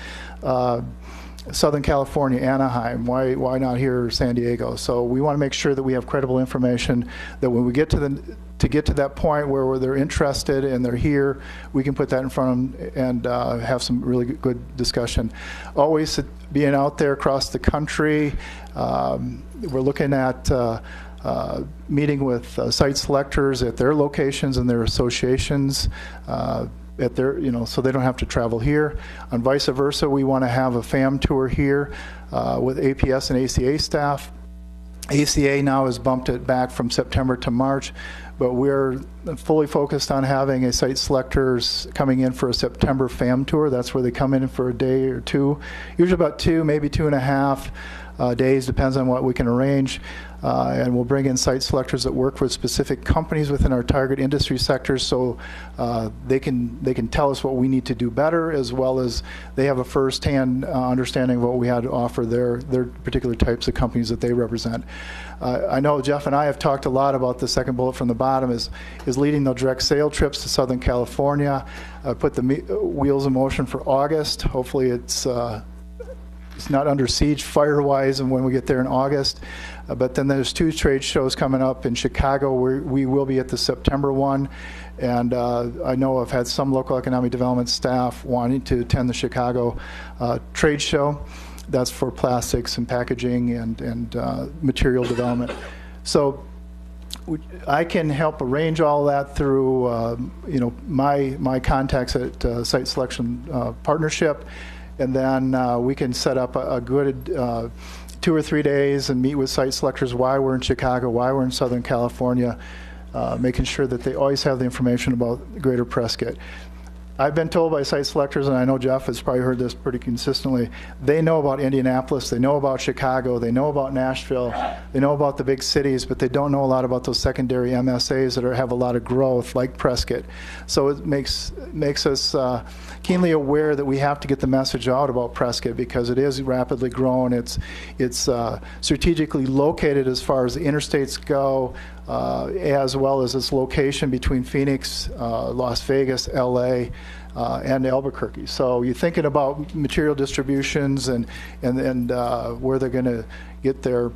Southern California, Anaheim? Why not here, San Diego? So we want to make sure that we have credible information, that when we get to that point where they're interested and they're here, we can put that in front of them and have some really good discussion. Always being out there across the country. We're looking at meeting with site selectors at their locations and their associations, at their, so they don't have to travel here. And vice versa, we want to have a FAM tour here with APS and ACA staff. ACA now has bumped it back from September to March, but we're fully focused on having a site selectors coming in for a September FAM tour. That's where they come in for a day or two, usually about 2, maybe 2.5 days, depends on what we can arrange. And we'll bring in site selectors that work with specific companies within our target industry sectors, so they can tell us what we need to do better, as well as they have a first-hand understanding of what we had to offer their particular types of companies that they represent. I know Jeff and I have talked a lot about the second bullet from the bottom is leading the direct sale trips to Southern California. Put the wheels in motion for August. Hopefully it's not under siege fire-wise and when we get there in August. But then there's 2 trade shows coming up in Chicago. We will be at the September one. And I know I've had some local economic development staff wanting to attend the Chicago trade show. That's for plastics and packaging and material development. So I can help arrange all that through my contacts at Site Selection Partnership. And then we can set up a good 2 or 3 days and meet with site selectors while we're in Chicago, while we're in Southern California, making sure that they always have the information about Greater Prescott. I've been told by site selectors, and I know Jeff has probably heard this pretty consistently, they know about Indianapolis, they know about Chicago, they know about Nashville, they know about the big cities, but they don't know a lot about those secondary MSAs that have a lot of growth, like Prescott. So it makes us keenly aware that we have to get the message out about Prescott, because it is rapidly growing. It's strategically located as far as the interstates go, as well as its location between Phoenix, Las Vegas, LA, and Albuquerque. So you're thinking about material distributions and where they're going to get their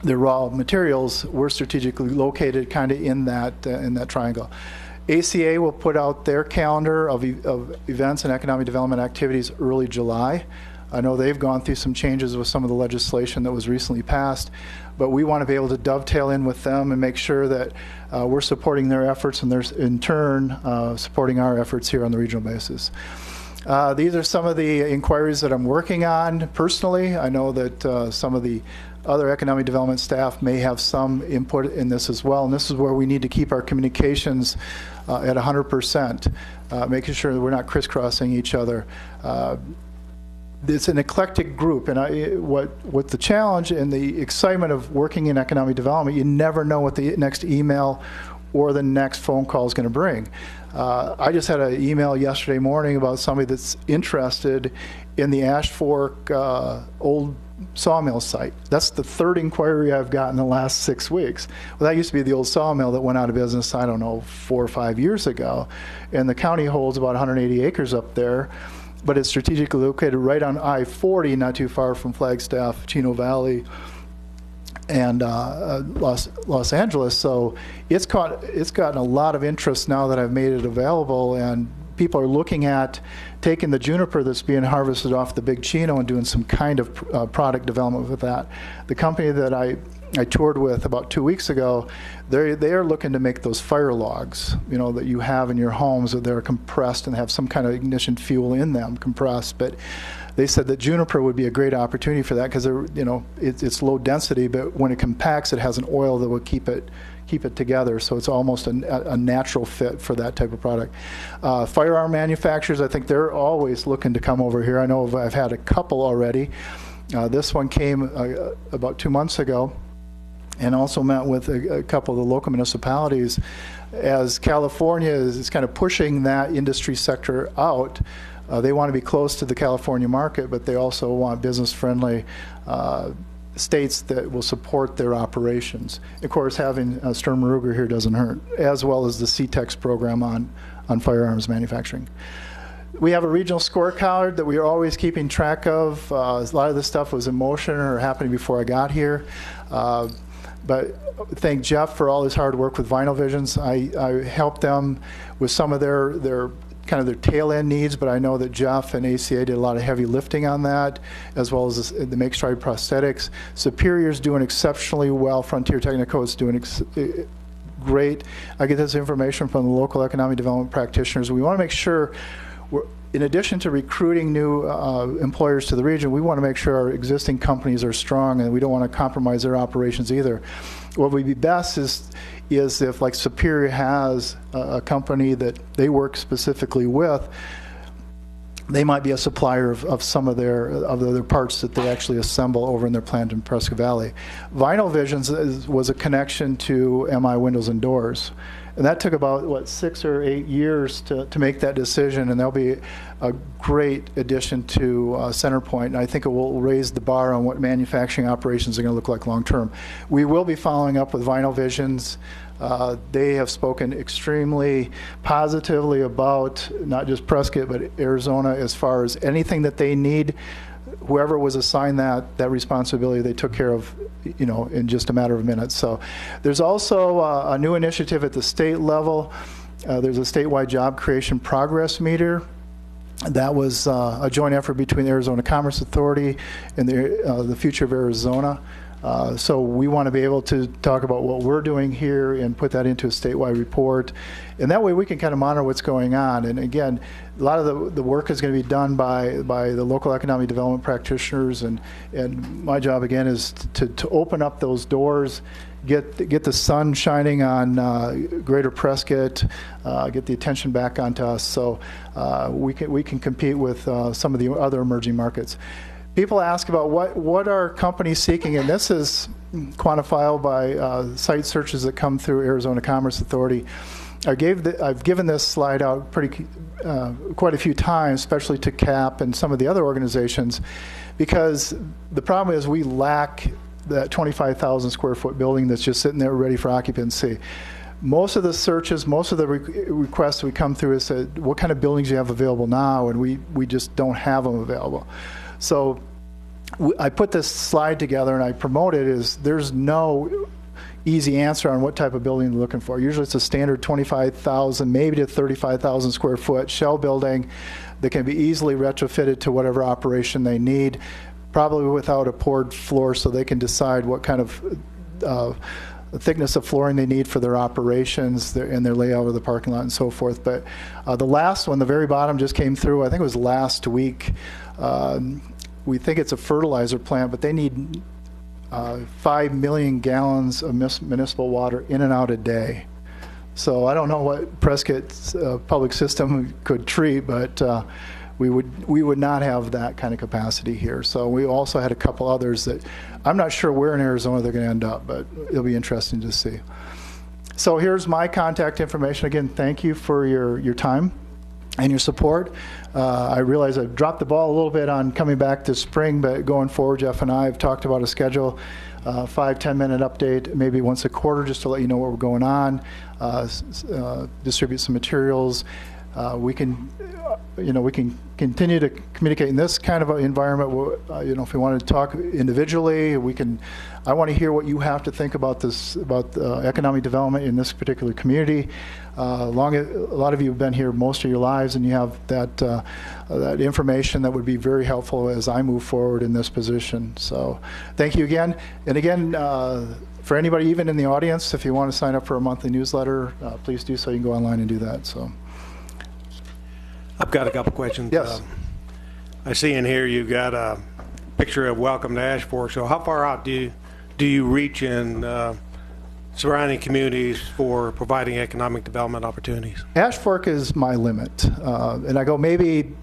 raw materials. We're strategically located kind of in that triangle. ACA will put out their calendar of events and economic development activities early July. I know they've gone through some changes with some of the legislation that was recently passed, but we want to be able to dovetail in with them and make sure that we're supporting their efforts and they're in turn supporting our efforts here on the regional basis. These are some of the inquiries that I'm working on personally. I know that some of the other economic development staff may have some input in this as well, and this is where we need to keep our communications at 100%, making sure that we're not crisscrossing each other. It's an eclectic group, and what the challenge and the excitement of working in economic development, you never know what the next email or the next phone call is going to bring. I just had an email yesterday morning about somebody that's interested in the Ash Fork old sawmill site. That's the 3rd inquiry I've gotten in the last 6 weeks. Well, that used to be the old sawmill that went out of business, I don't know, 4 or 5 years ago, and the county holds about 180 acres up there, but it's strategically located right on I-40, not too far from Flagstaff, Chino Valley, and Los Angeles. So it's gotten a lot of interest now that I've made it available, and people are looking at taking the juniper that's being harvested off the big Chino and doing some kind of product development with that. The company that I I toured with about 2 weeks ago, they are looking to make those fire logs, that you have in your homes, that they're compressed and have some kind of ignition fuel in them, compressed. But they said that juniper would be a great opportunity for that because it's low density, but when it compacts, it has an oil that will keep it together. So it's almost a natural fit for that type of product. Firearm manufacturers, I think they're always looking to come over here. I know I've had a couple already. This one came about 2 months ago, and also met with a couple of the local municipalities. As California is kind of pushing that industry sector out, they want to be close to the California market, but they also want business-friendly states that will support their operations. Of course, having Sturm Ruger here doesn't hurt, as well as the CTEX program on firearms manufacturing. We have a regional scorecard that we are always keeping track of. A lot of this stuff was in motion or happening before I got here. But thank Jeff for all his hard work with Vinyl Visions. I helped them with some of their tail end needs, but I know that Jeff and ACA did a lot of heavy lifting on that, as well as the Make Stride prosthetics. Superior's doing exceptionally well. Frontier Technico is doing great. I get this information from the local economic development practitioners. We want to make sure in addition to recruiting new employers to the region, we want to make sure our existing companies are strong, and we don't want to compromise their operations either. What would be best is if, like, Superior has a company that they work specifically with, they might be a supplier of some of their parts that they actually assemble over in their plant in Prescott Valley. Vinyl Visions was a connection to MI Windows and Doors. And that took about, 6 or 8 years to make that decision, and they'll be a great addition to Centerpoint, and I think it will raise the bar on what manufacturing operations are going to look like long term. We will be following up with Vinyl Visions. They have spoken extremely positively about not just Prescott, but Arizona as far as anything that they need. Whoever was assigned that responsibility, they took care of, in just a matter of minutes. So there's also a new initiative at the state level. There's a statewide job creation progress meter. That was a joint effort between the Arizona Commerce Authority and the Future of Arizona. So we want to be able to talk about what we're doing here and put that into a statewide report. And that way we can kind of monitor what's going on. And again, a lot of the work is going to be done by the local economic development practitioners. And my job, again, is to open up those doors, get the sun shining on Greater Prescott, get the attention back onto us so we can compete with some of the other emerging markets. People ask about what are companies seeking, and this is quantifiable by site searches that come through Arizona Commerce Authority. I've given this slide out quite a few times, especially to CAP and some of the other organizations, because the problem is we lack that 25,000 square foot building that's just sitting there ready for occupancy. Most of the searches, most of the requests we come through is what kind of buildings you have available now, and we just don't have them available. So I put this slide together and I promote it as there's no easy answer on what type of building you're looking for. Usually it's a standard 25,000, maybe to 35,000 square foot shell building that can be easily retrofitted to whatever operation they need, probably without a poured floor, so they can decide what kind of thickness of flooring they need for their operations and their layout of the parking lot and so forth. But the last one, the very bottom, just came through, I think it was last week. We think it's a fertilizer plant, but they need 5 million gallons of municipal water in and out a day. So I don't know what Prescott's public system could treat, but we would not have that kind of capacity here. So we also had a couple others that I'm not sure where in Arizona they're going to end up, but it'll be interesting to see. So here's my contact information. Again, thank you for your time and your support. I realize I dropped the ball a little bit on coming back this spring, but going forward, Jeff and I have talked about a schedule, 5-10 minute update, maybe once a quarter, just to let you know what we're going on, distribute some materials. We can, we can continue to communicate in this kind of an environment. If we want to talk individually, we can. I want to hear what you have to think about this, about economic development in this particular community. A lot of you have been here most of your lives, and you have that information that would be very helpful as I move forward in this position. So, thank you again. And again, for anybody even in the audience, if you want to sign up for a monthly newsletter, please do so. You can go online and do that. So. I've got a couple questions. Yes. I see in here you've got a picture of Welcome to Ash Fork. So how far out do you reach in surrounding communities for providing economic development opportunities? Ash Fork is my limit. And I go maybe,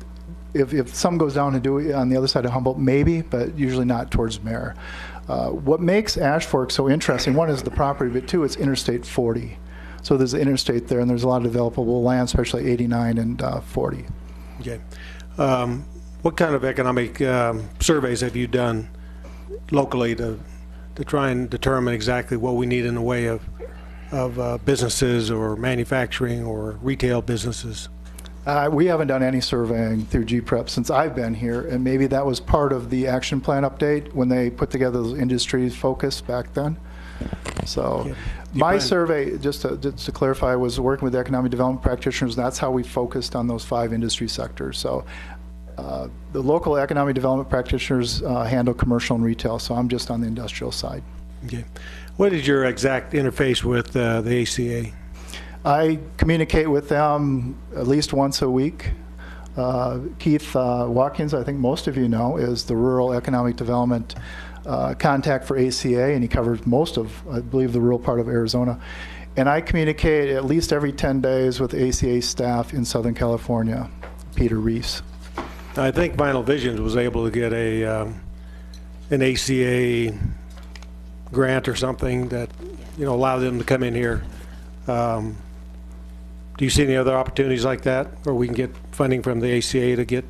if some goes down to do it on the other side of Humboldt, maybe, but usually not towards Mare. What makes Ash Fork so interesting, one is the property, but two, it's Interstate 40. So there's an interstate there, and there's a lot of developable land, especially 89 and 40. Okay. What kind of economic surveys have you done locally to try and determine exactly what we need in the way of businesses or manufacturing or retail businesses? We haven't done any surveying through GPREP since I've been here, and maybe that was part of the action plan update when they put together those industries focus back then. So Okay. my survey, just to clarify, was working with economic development practitioners. That's how we focused on those 5 industry sectors. So the local economic development practitioners handle commercial and retail, so I'm just on the industrial side. Okay. What is your exact interface with the ACA? I communicate with them at least once a week. Keith Watkins, I think most of you know, is the rural economic development contact for ACA, and he covers most of, I believe, the rural part of Arizona. And I communicate at least every 10 days with ACA staff in Southern California, Peter Reese. I think Vinyl Visions was able to get an ACA grant or something that allowed them to come in here. Do you see any other opportunities like that, where we can get funding from the ACA to get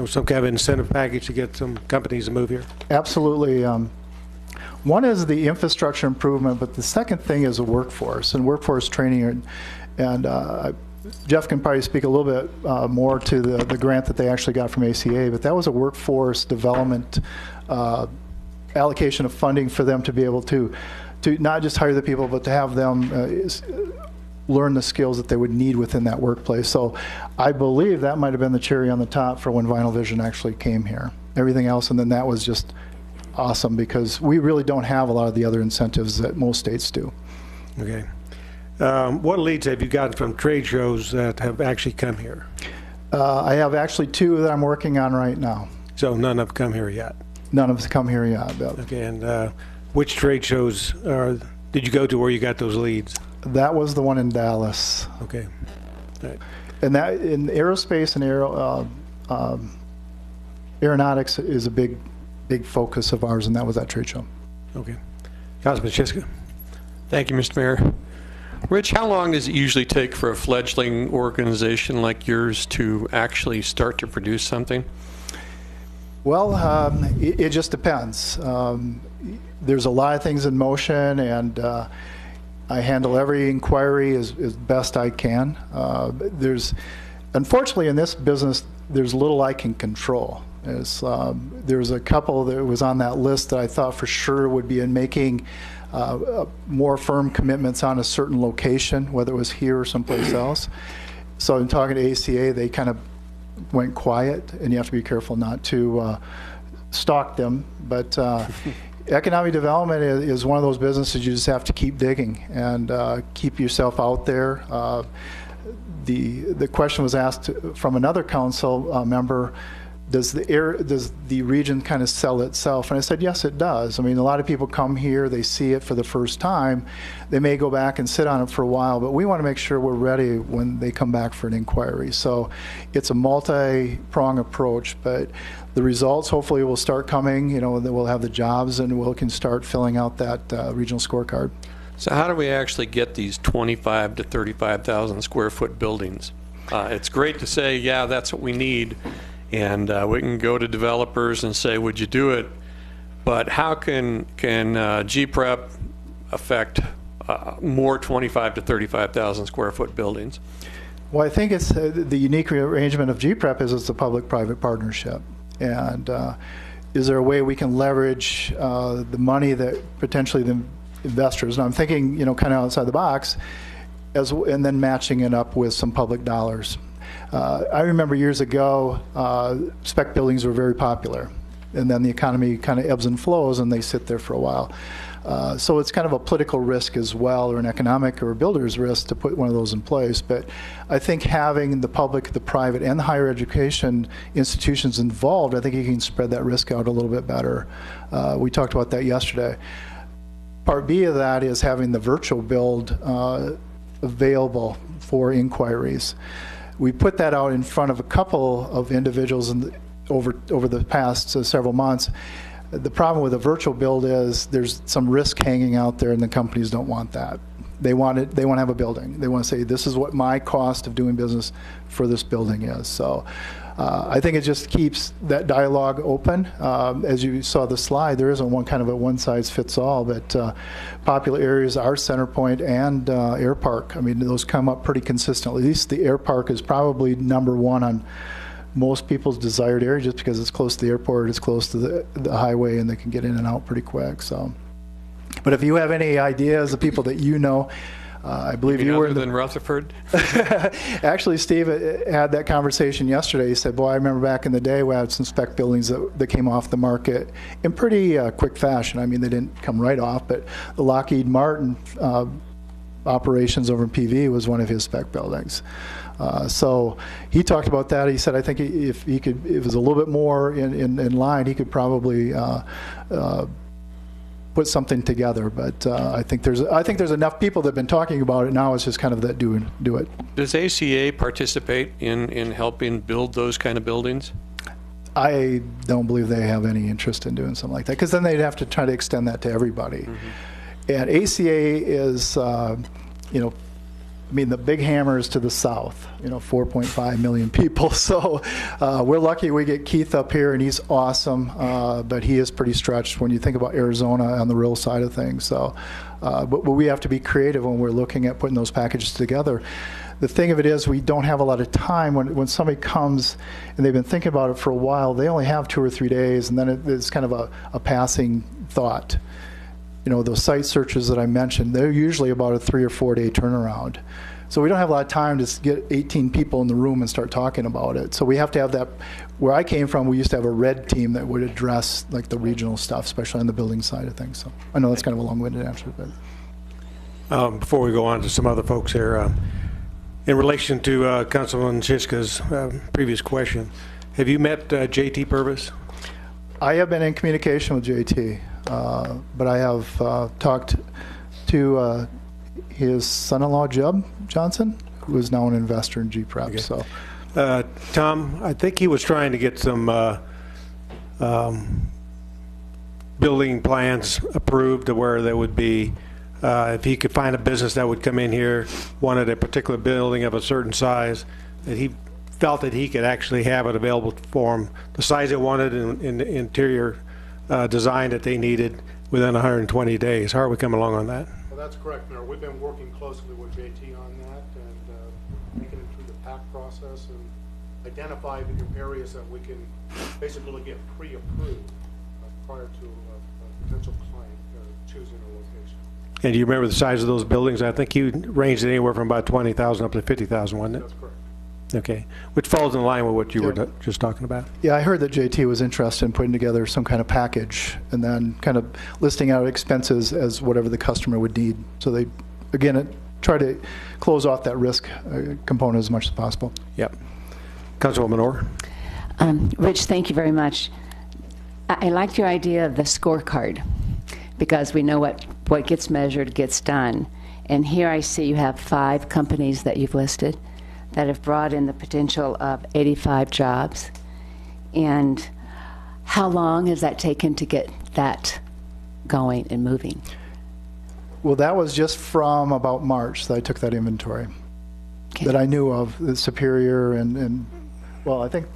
some kind of incentive package to get some companies to move here? Absolutely. One is the infrastructure improvement, but the second thing is the workforce and workforce training. And Jeff can probably speak a little bit more to the grant that they actually got from ACA, but that was a workforce development allocation of funding for them to be able to not just hire the people, but to have them learn the skills that they would need within that workplace. So I believe that might have been the cherry on the top for when Vinyl Vision actually came here. Everything else, and then that was just awesome because we really don't have a lot of the other incentives that most states do. Okay. What leads have you gotten from trade shows that have actually come here? I have actually 2 that I'm working on right now. So none have come here yet? None have come here yet. But Okay, and which trade shows did you go to where you got those leads? that was the one in Dallas. Okay. All right. And that in aerospace and aeronautics is a big focus of ours, and that was that trade show. Okay. Councilman Shiska. Thank you, Mr. Mayor. Rich, how long does it usually take for a fledgling organization like yours to actually start to produce something? Well, it just depends. There's a lot of things in motion, and I handle every inquiry as best I can. Unfortunately, in this business, there's little I can control. There's a couple that was on that list that I thought for sure would be in making more firm commitments on a certain location, whether it was here or someplace else. So in talking to ACA, they kind of went quiet, and you have to be careful not to stalk them. But economic development is one of those businesses you just have to keep digging and keep yourself out there. The question was asked from another council member, does the region kind of sell itself? And I said, yes, it does. I mean, a lot of people come here, they see it for the first time. They may go back and sit on it for a while, but we want to make sure we're ready when they come back for an inquiry. So it's a multi-prong approach, but the results hopefully will start coming. We'll have the jobs, and we can start filling out that regional scorecard. So how do we actually get these 25 to 35,000 square foot buildings? It's great to say, yeah, that's what we need. And we can go to developers and say, would you do it? But how can GPREP affect more 25 to 35,000 square foot buildings? Well, I think it's the unique arrangement of GPREP is it's a public-private partnership. And is there a way we can leverage the money that potentially the investors, and I'm thinking, kind of outside the box, and then matching it up with some public dollars. I remember years ago, spec buildings were very popular, and then the economy kind of ebbs and flows, and they sit there for a while. So it's kind of a political risk as well, or an economic or a builder's risk to put one of those in place. But I think having the public, the private, and the higher education institutions involved, I think you can spread that risk out a little bit better. We talked about that yesterday. Part B of that is having the virtual build available for inquiries. We put that out in front of a couple of individuals over the past several months. The problem with a virtual build is there's some risk hanging out there, and the companies don't want that. They want to have a building. They want to say, this is what my cost of doing business for this building is. So I think it just keeps that dialogue open. As you saw the slide, there isn't one size fits all, but popular areas are Centerpoint and Air Park. I mean, those come up pretty consistently. At least the Air Park is probably number one on most people's desired area, just because it's close to the airport, it's close to the highway, and they can get in and out pretty quick. So, but if you have any ideas of people that I believe you were other than Rutherford. Actually, Steve had that conversation yesterday. He said, "Boy, I remember back in the day we had some spec buildings that came off the market in pretty quick fashion. I mean, they didn't come right off, but the Lockheed Martin operations over in PV was one of his spec buildings." So he talked about that. He said, I think if it was a little bit more in line, he could probably put something together. But I think there's enough people that have been talking about it now. It's just kind of that do it. Does ACA participate in helping build those kind of buildings? I don't believe they have any interest in doing something like that, because then they'd have to try to extend that to everybody. Mm-hmm. And ACA is, I mean, the big hammer is to the south, 4.5 million people. So we're lucky we get Keith up here, and he's awesome, but he is pretty stretched when you think about Arizona on the real side of things. So, but we have to be creative when we're looking at putting those packages together. The thing of it is, we don't have a lot of time. When somebody comes and they've been thinking about it for a while, they only have 2 or 3 days, and then it's kind of a passing thought. Those site searches that I mentioned, they're usually about a 3 or 4 day turnaround. So we don't have a lot of time to get 18 people in the room and start talking about it. So we have to have that. Where I came from, we used to have a red team that would address like the regional stuff, especially on the building side of things. So I know that's kind of a long-winded answer, but before we go on to some other folks here, in relation to Councilman Shiska's previous question, have you met J.T. Purvis? I have been in communication with JT, but I have talked to his son-in-law, Jeb Johnson, who is now an investor in GPREP. Okay. So, Tom, I think he was trying to get some building plans approved to where there would be, if he could find a business that would come in here, wanted a particular building of a certain size, that he felt that he could actually have it available for him, the size they wanted in the interior design that they needed within 120 days. How are we coming along on that? Well, that's correct, Mayor. We've been working closely with JT on that and making it through the PAC process and identify the areas that we can basically get pre-approved prior to a potential client choosing a location. And do you remember the size of those buildings? I think you ranged it anywhere from about 20,000 up to 50,000, wasn't it? That's correct. Okay, which falls in line with what you were just talking about. Yeah, I heard that JT was interested in putting together some kind of package and then kind of listing out expenses as whatever the customer would need. So they, again, try to close off that risk component as much as possible. Yep. Councilwoman Orr. Rich, thank you very much. I liked your idea of the scorecard, because we know what gets measured gets done. And here I see you have 5 companies that you've listed that have brought in the potential of 85 jobs. And how long has that taken to get that going and moving? Well, that was just from about March that I took that inventory. Okay. That I knew of, the Superior and well, I think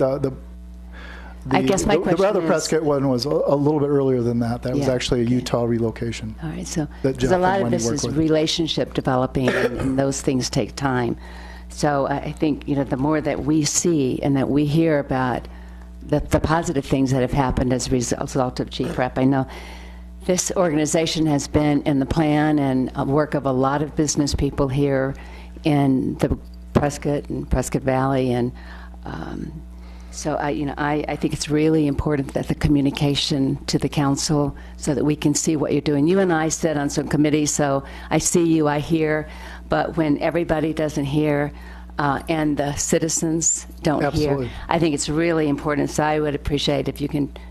I guess my question the is, Prescott one was a little bit earlier than that. That was actually a Utah relocation. All right, so because a lot of this is relationship developing, and those things take time. So I think, the more that we see and that we hear about the positive things that have happened as a result of GPREP. I know this organization has been in the plan and work of a lot of business people here in the Prescott and Prescott Valley, and so I think it's really important that the communication to the council so that we can see what you're doing. You and I sit on some committees, so I see you, I hear, but when everybody doesn't hear and the citizens don't Absolutely. hear, I think it's really important. So I would appreciate if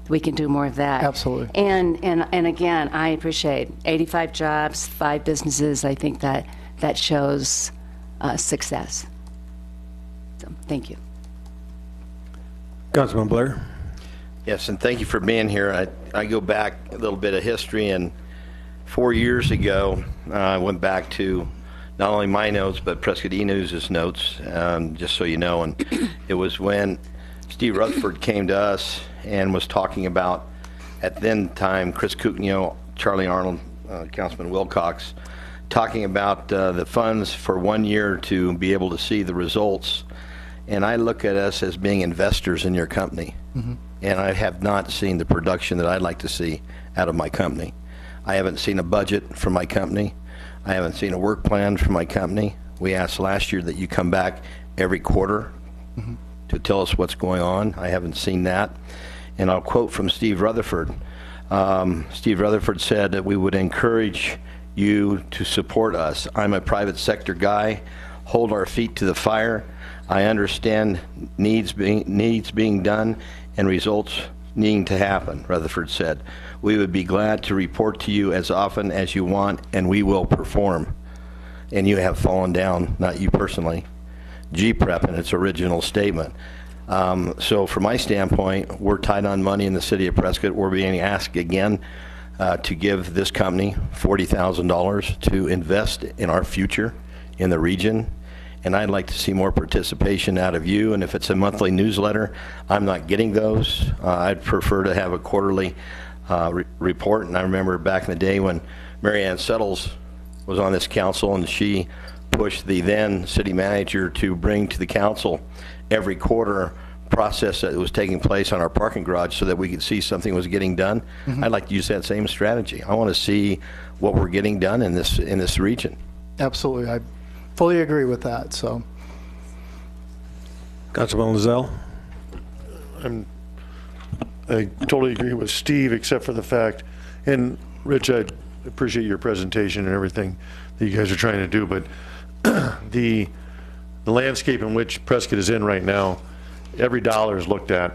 we can do more of that. Absolutely. And again, I appreciate 85 jobs, 5 businesses. I think that shows success. So, thank you. Councilman Blair. Yes, and thank you for being here. I go back a little bit of history, and 4 years ago, I went back to not only my notes, but Prescott E-News' notes, just so you know, and it was when Steve Rutherford came to us and was talking about, at then time, Chris Kuknio, Charlie Arnold, Councilman Wilcox, talking about the funds for 1 year to be able to see the results. And I look at us as being investors in your company. Mm-hmm. And I have not seen the production that I'd like to see out of my company. I haven't seen a budget for my company. I haven't seen a work plan for my company. We asked last year that you come back every quarter mm-hmm. to tell us what's going on. I haven't seen that. And I'll quote from Steve Rutherford. Steve Rutherford said that we would encourage you to support us. I'm a private sector guy. Hold our feet to the fire. I understand needs being done and results needing to happen, Rutherford said. We would be glad to report to you as often as you want, and we will perform. And you have fallen down, not you personally, GPREP in its original statement. So from my standpoint, we're tight on money in the city of Prescott. We're being asked again to give this company $40,000 to invest in our future in the region. And I'd like to see more participation out of you. And if it's a monthly newsletter, I'm not getting those. I'd prefer to have a quarterly report. And I remember back in the day when Mary Ann Settles was on this council, and she pushed the then city manager to bring to the council every quarter process that was taking place on our parking garage so that we could see something was getting done. Mm-hmm. I'd like to use that same strategy. I want to see what we're getting done in this region. Absolutely. I fully agree with that. So, Councilman Lozelle. I totally agree with Steve, except for the fact, and Rich, I appreciate your presentation and everything that you guys are trying to do, but the landscape in which Prescott is in right now, every dollar is looked at,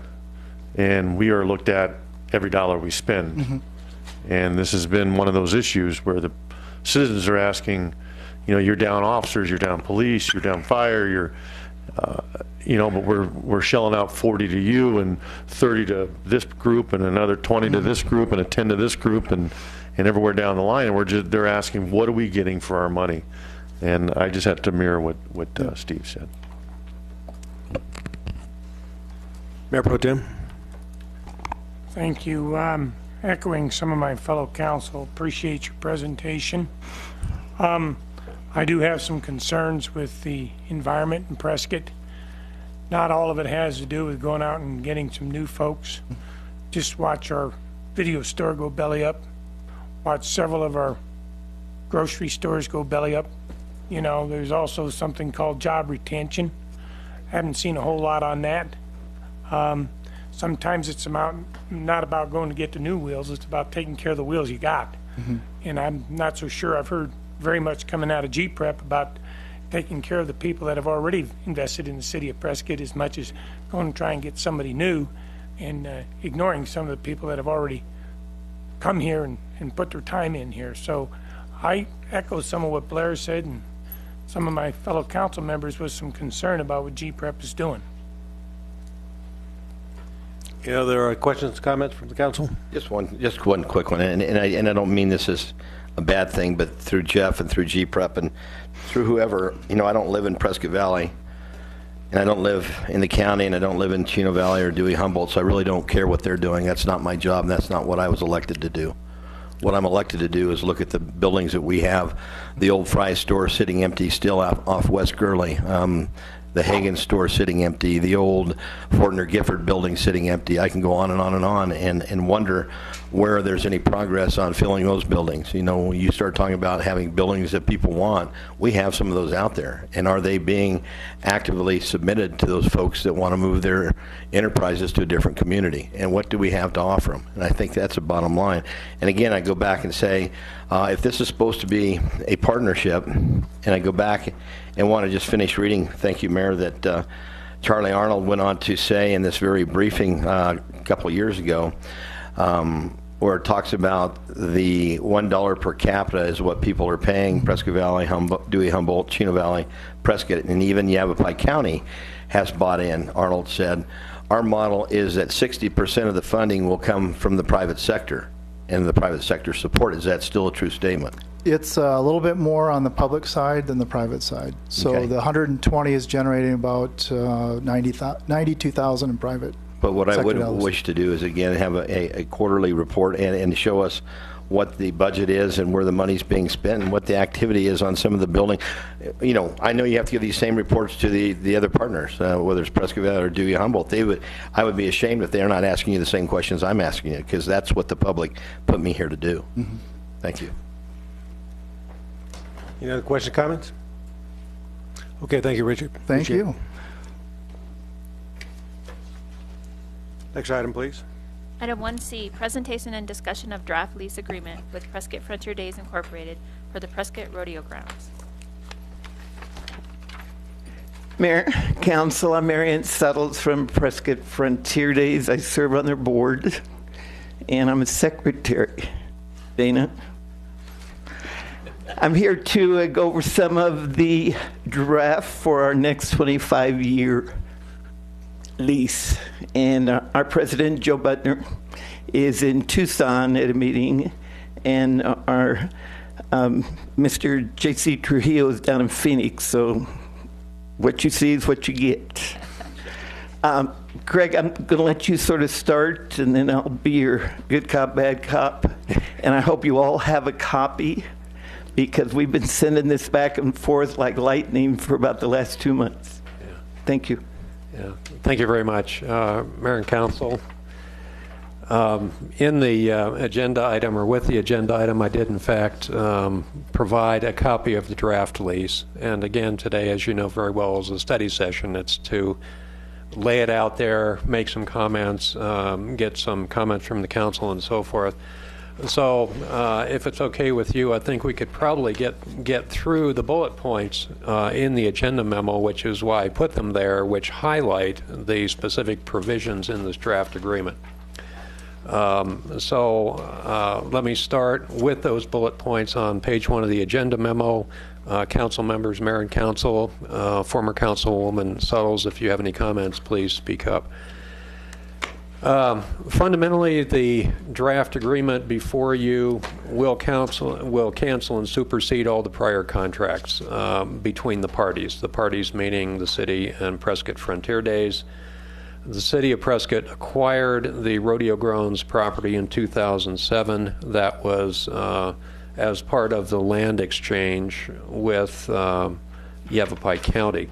and we are looked at every dollar we spend. Mm-hmm. And this has been one of those issues where the citizens are asking, you're down officers, you're down police, you're down fire, you're, but we're shelling out 40 to you and 30 to this group and another 20 to this group and a 10 to this group and everywhere down the line. And they're asking, what are we getting for our money? And I just have to mirror what Steve said. Mayor Pro Tem. Thank you. Echoing some of my fellow council, appreciate your presentation. I do have some concerns with the environment in Prescott. Not all of it has to do with going out and getting some new folks. Just watch our video store go belly up. Watch several of our grocery stores go belly up. There's also something called job retention. Haven't seen a whole lot on that. Sometimes it's not about going to get the new wheels, it's about taking care of the wheels you got. Mm-hmm. And I'm not so sure I've heard very much coming out of GPREP about taking care of the people that have already invested in the city of Prescott as much as going to try and get somebody new and ignoring some of the people that have already come here and put their time in here. So I echo some of what Blair said and some of my fellow council members with some concern about what GPREP is doing. There are questions, comments from the council? Just one quick one, and I don't mean this as a bad thing, but through Jeff and through GPREP and through whoever, I don't live in Prescott Valley, and I don't live in the county, and I don't live in Chino Valley or Dewey Humboldt, so I really don't care what they're doing. That's not my job, and that's not what I was elected to do. what I'm elected to do is look at the buildings that we have. The old Fry store sitting empty still off West Gurley. The Hagen store sitting empty, the old Fortner Gifford building sitting empty. I can go on and on and on and wonder where there's any progress on filling those buildings. You know, you start talking about having buildings that people want, we have some of those out there. And are they being actively submitted to those folks that want to move their enterprises to a different community? And what do we have to offer them? And I think that's a bottom line. And again, I go back and say, if this is supposed to be a partnership, and I go back and want to just finish reading, thank you, Mayor, that Charlie Arnold went on to say in this very briefing a couple of years ago, where it talks about the $1 per capita is what people are paying, Prescott Valley, Dewey, Humboldt, Chino Valley, Prescott, and even Yavapai County has bought in. Arnold said, our model is that 60% of the funding will come from the private sector, and the private sector support. Is that still a true statement? It's a little bit more on the public side than the private side. So Okay. the 120 is generating about 92,000 in private. But what I sector would dollars. wish to do is, again, have a quarterly report and show us what the budget is and where the money's being spent and what the activity is on some of the building. You know, I know you have to give these same reports to the other partners, whether it's Prescott Valley or Dewey Humboldt. I would be ashamed if they're not asking you the same questions I'm asking you, because that's what the public put me here to do. Mm-hmm. Thank you. Any other questions, comments? Okay, thank you, Richard. Thank Appreciate it. you. Next item, please. Item 1C, presentation and discussion of draft lease agreement with Prescott Frontier Days Incorporated for the Prescott Rodeo Grounds. Mayor, Council, I'm Marion Settles from Prescott Frontier Days. I serve on their board, and I'm a secretary. Dana? I'm here to go over some of the draft for our next 25-year lease. And our president, Joe Butner, is in Tucson at a meeting, and our Mr. J.C. Trujillo is down in Phoenix, so what you see is what you get. Greg, I'm going to let you sort of start, and then I'll be your good cop, bad cop. And I hope you all have a copy, because we've been sending this back and forth like lightning for about the last 2 months. Yeah. Thank you. Yeah, thank you very much, Mayor and Council. In the agenda item, or with the agenda item, I did in fact provide a copy of the draft lease. And again, today, as you know very well, is a study session. It's to lay it out there, make some comments, get some comments from the council and so forth. So if it's okay with you, I think we could probably get through the bullet points in the agenda memo, which is why I put them there, which highlight the specific provisions in this draft agreement. So let me start with those bullet points on page 1 of the agenda memo. Council members, Mayor and Council, former Councilwoman Suttles, if you have any comments, please speak up. Fundamentally, the draft agreement before you will cancel and supersede all the prior contracts between the parties meaning the city and Prescott Frontier Days. The city of Prescott acquired the Rodeo Grounds property in 2007. That was as part of the land exchange with Yavapai County.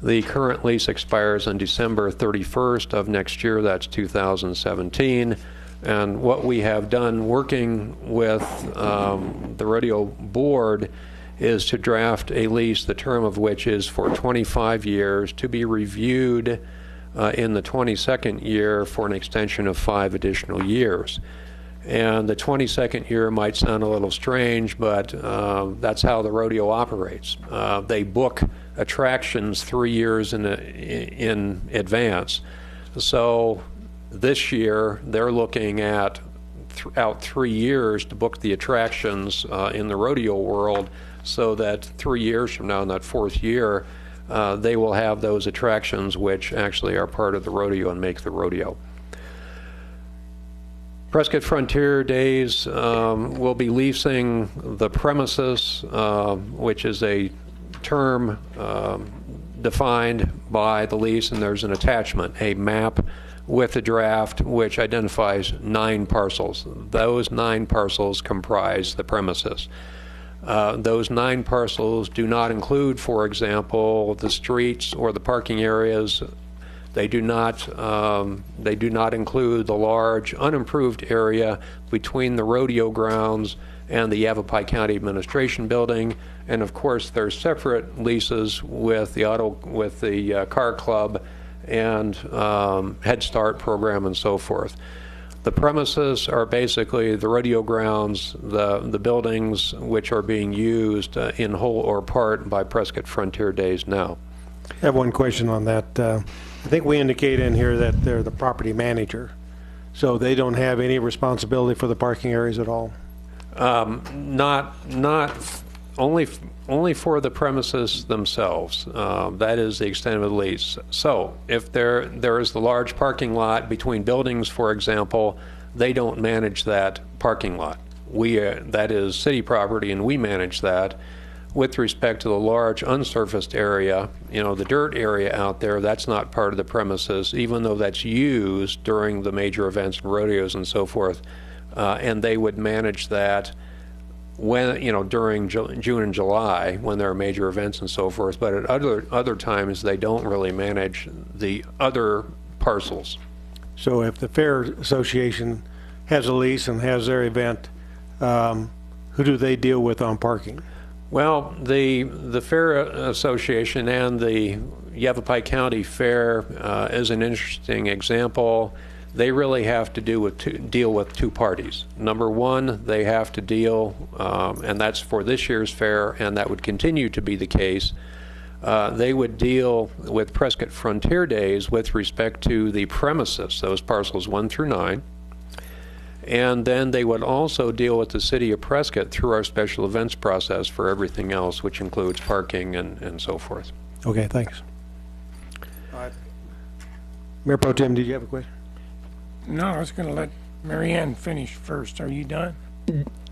The current lease expires on December 31st of next year. That's 2017. And what we have done working with the rodeo board is to draft a lease, the term of which is for 25 years, to be reviewed in the 22nd year for an extension of 5 additional years. And the 22nd year might sound a little strange, but that's how the rodeo operates. They book attractions 3 years in advance. So this year they're looking at out 3 years to book the attractions in the rodeo world, so that 3 years from now, in that 4th year, they will have those attractions which actually are part of the rodeo and make the rodeo. Prescott Frontier Days will be leasing the premises, which is a term defined by the lease, and there's an attachment, a map with a draft which identifies 9 parcels. Those 9 parcels comprise the premises. Those 9 parcels do not include, for example, the streets or the parking areas. They do not include the large unimproved area between the rodeo grounds and the Yavapai County Administration Building, and of course there's separate leases with the car club and Head Start program and so forth. The premises are basically the rodeo grounds, the buildings which are being used in whole or part by Prescott Frontier Days now. I have one question on that. I think we indicate in here that they're the property manager, so they don't have any responsibility for the parking areas at all? Not only for the premises themselves. That is the extent of the lease. So if there is the large parking lot between buildings, for example, they don't manage that parking lot. That is city property, and we manage that. With respect to the large unsurfaced area, the dirt area out there, that's not part of the premises, even though that's used during the major events and rodeos and so forth. And they would manage that when, during June and July when there are major events and so forth. But at other times, they don't really manage the other parcels. So if the Fair Association has a lease and has their event, who do they deal with on parking? Well, the Fair Association and the Yavapai County Fair is an interesting example. They really have to deal with 2 parties. Number one, they have to deal, and that's for this year's fair, and that would continue to be the case. They would deal with Prescott Frontier Days with respect to the premises, those parcels 1 through 9. And then they would also deal with the city of Prescott through our special events process for everything else, which includes parking and so forth. Okay, thanks. Mayor Pro Tem, did you have a question? No, I was going to let Mary Ann finish first. Are you done?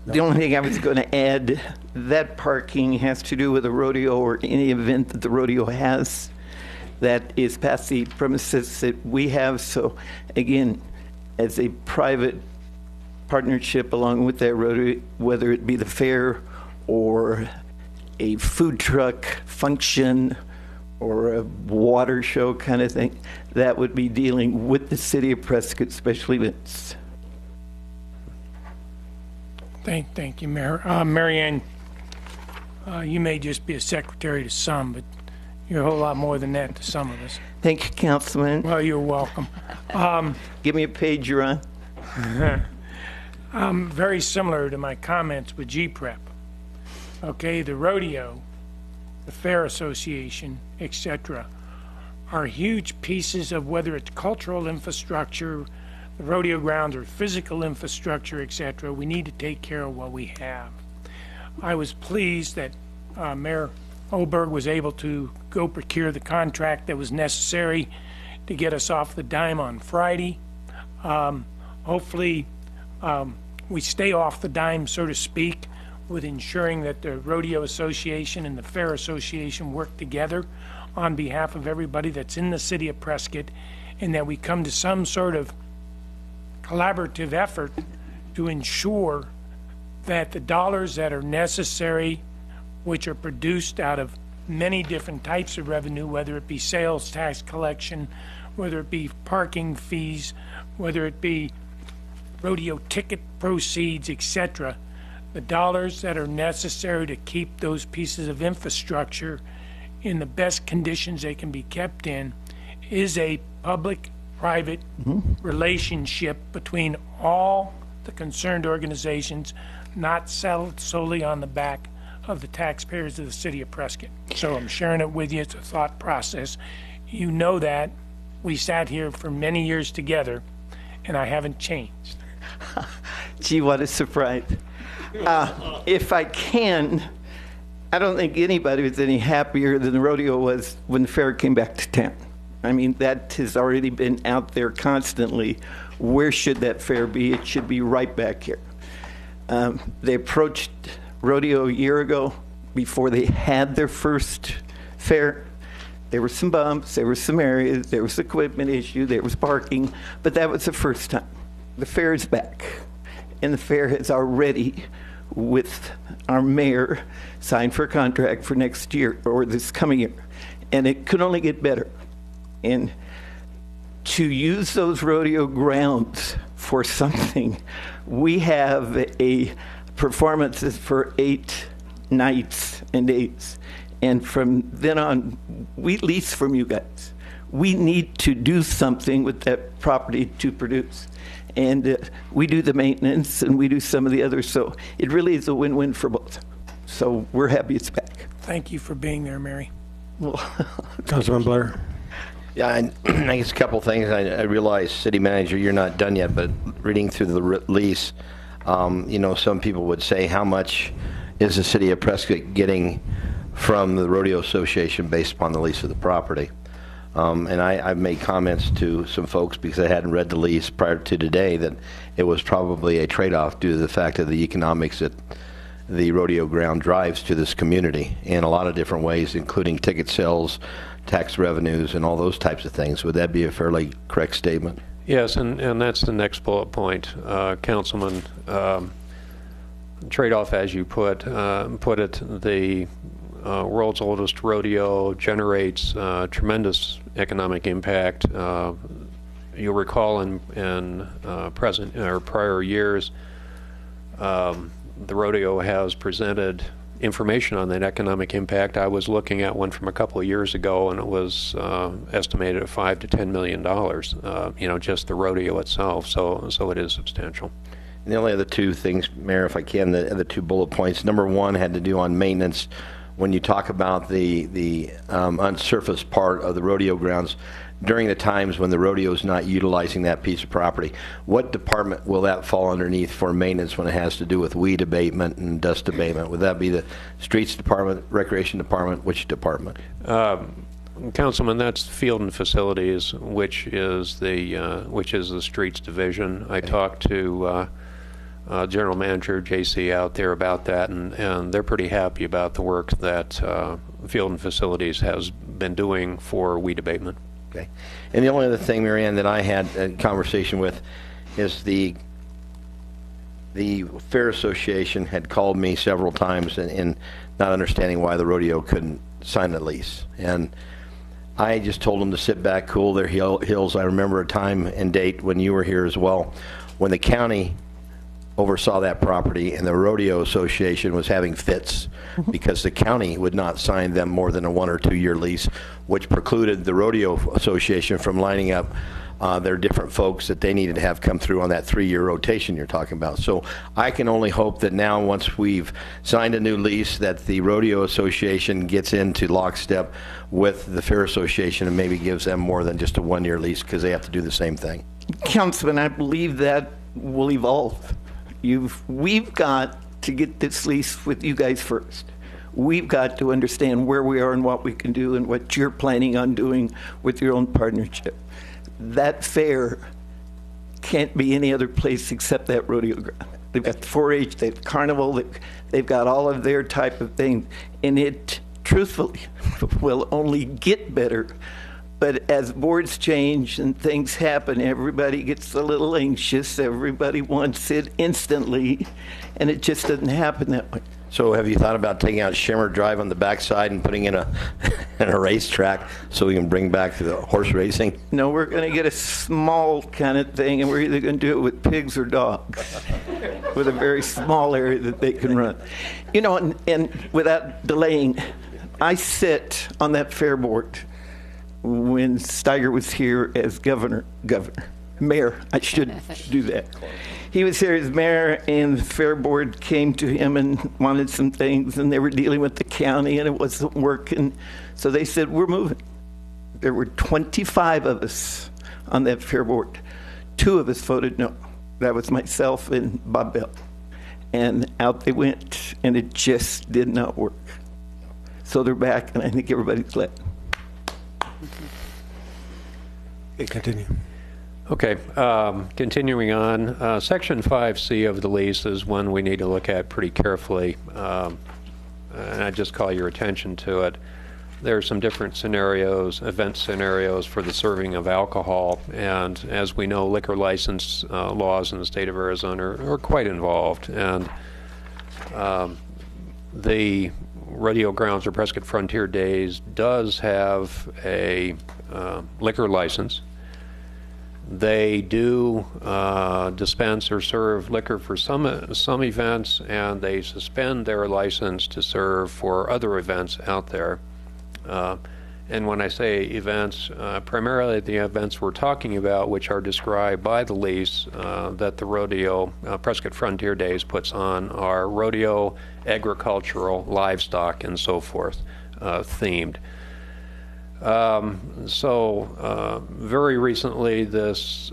The only thing I was going to add, that parking has to do with a rodeo or any event that the rodeo has that is past the premises that we have. So again, as a private partnership along with that rodeo, whether it be the fair or a food truck function or a water show kind of thing, that would be dealing with the city of Prescott special events. Thank you, Mayor. Mary Ann, you may just be a secretary to some, but you're a whole lot more than that to some of us. Thank you, Councilman. Well, you're welcome. Give me a page, you're on. Very similar to my comments with G-Prep. Okay, the rodeo, the Fair Association, etc., are huge pieces of whether it's cultural infrastructure, the rodeo grounds, or physical infrastructure, etc. We need to take care of what we have. I was pleased that Mayor Oberg was able to go procure the contract that was necessary to get us off the dime on Friday. Hopefully, we stay off the dime, so to speak, with ensuring that the Rodeo Association and the Fair Association work together on behalf of everybody that's in the city of Prescott, and that we come to some sort of collaborative effort to ensure that the dollars that are necessary, which are produced out of many different types of revenue, whether it be sales tax collection, whether it be parking fees, whether it be rodeo ticket proceeds, etc., the dollars that are necessary to keep those pieces of infrastructure in the best conditions they can be kept in is a public-private relationship between all the concerned organizations, not settled solely on the back of the taxpayers of the city of Prescott. So I'm sharing it with you. It's a thought process. You know that. We sat here for many years together, and I haven't changed. Gee, what a surprise. If I can, I don't think anybody was any happier than the rodeo was when the fair came back to town. I mean, that has already been out there constantly. Where should that fair be? It should be right back here. They approached rodeo a year ago before they had their first fair. There were some bumps, there were some areas, there was equipment issue, there was parking, but that was the first time. The fair is back, and the fair has already, with our mayor, signed for a contract for next year, or this coming year, and it could only get better. And to use those rodeo grounds for something, we have a performances for 8 nights and days. And from then on, we lease from you guys. We need to do something with that property to produce. And we do the maintenance and we do some of the others. So it really is a win-win for both. So we're happy it's back. Thank you for being there, Mary. Well, Councilman Blair. Yeah, and I guess a couple things. I realize, city manager, you're not done yet, but reading through the lease, some people would say, how much is the city of Prescott getting from the Rodeo Association based upon the lease of the property? And I've made comments to some folks because I hadn't read the lease prior to today that it was probably a trade-off due to the fact of the economics that the rodeo ground drives to this community in a lot of different ways, including ticket sales, tax revenues, and all those types of things. Would that be a fairly correct statement? Yes, and that's the next bullet point, Councilman. Trade-off, as you put it, the world's oldest rodeo generates tremendous economic impact. You'll recall in present or prior years, the rodeo has presented information on that economic impact. I was looking at one from a couple of years ago, and it was estimated at $5 to $10 million. Just the rodeo itself. So it is substantial. And the only other two things, Mayor, if I can, the other 2 bullet points. Number 1 had to do on maintenance. When you talk about the unsurfaced part of the rodeo grounds, during the times when the rodeo is not utilizing that piece of property, what department will that fall underneath for maintenance when it has to do with weed abatement and dust abatement? Would that be the streets department, recreation department, which department? Councilman, that's field and facilities, which is the streets division. I talked to General Manager JC out there about that, and they're pretty happy about the work that field and facilities has been doing for weed abatement. Okay. And the only other thing, Mary Ann, that I had a conversation with is the Fair Association had called me several times in not understanding why the rodeo couldn't sign the lease. And I just told them to sit back, cool their heels. I remember a time and date when you were here as well, when the county oversaw that property and the Rodeo Association was having fits because the county would not sign them more than a 1 or 2 year lease, which precluded the Rodeo Association from lining up their different folks that they needed to have come through on that 3-year rotation you're talking about. So I can only hope that now, once we've signed a new lease, that the Rodeo Association gets into lockstep with the Fair Association and maybe gives them more than just a 1-year lease, because they have to do the same thing. Councilman, I believe that will evolve. We've got to get this lease with you guys first. We've got to understand where we are and what we can do and what you're planning on doing with your own partnership. That fair can't be any other place except that rodeo ground. They've got 4-H, they've got carnival, they've got all of their type of things, and it truthfully will only get better. But as boards change and things happen, everybody gets a little anxious. Everybody wants it instantly, and it just doesn't happen that way. So have you thought about taking out Shimmer Drive on the backside and putting in a racetrack so we can bring back the horse racing? No, we're going to get a small kind of thing, and we're either going to do it with pigs or dogs, with a very small area that they can run. And without delaying, I sit on that fair board when Steiger was here as mayor. I shouldn't do that. He was here as mayor, and the fair board came to him and wanted some things, and they were dealing with the county, and it wasn't working. So they said, we're moving. There were 25 of us on that fair board. 2 of us voted no. That was myself and Bob Bell. And out they went, and it just did not work. So they're back, and I think everybody's glad. Okay, continue. Okay, continuing on, Section 5C of the lease is one we need to look at pretty carefully, and I just call your attention to it. there are some different scenarios, event scenarios for the serving of alcohol, and as we know, liquor license laws in the state of Arizona are quite involved, and the rodeo grounds or Prescott Frontier Days does have a liquor license. They do dispense or serve liquor for some events, and they suspend their license to serve for other events out there. And when I say events, primarily the events we're talking about, which are described by the lease that the rodeo, Prescott Frontier Days puts on, are rodeo, agricultural, livestock, and so forth, themed. Very recently, this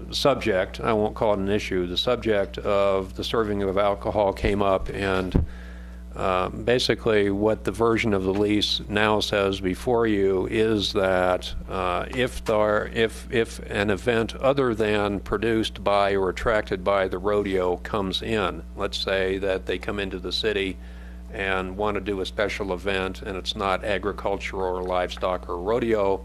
subject, I won't call it an issue, the subject of the serving of alcohol came up, and basically what the version of the lease now says before you is that if an event other than produced by or attracted by the rodeo comes in, let's say that they come into the city and want to do a special event and it's not agricultural or livestock or rodeo,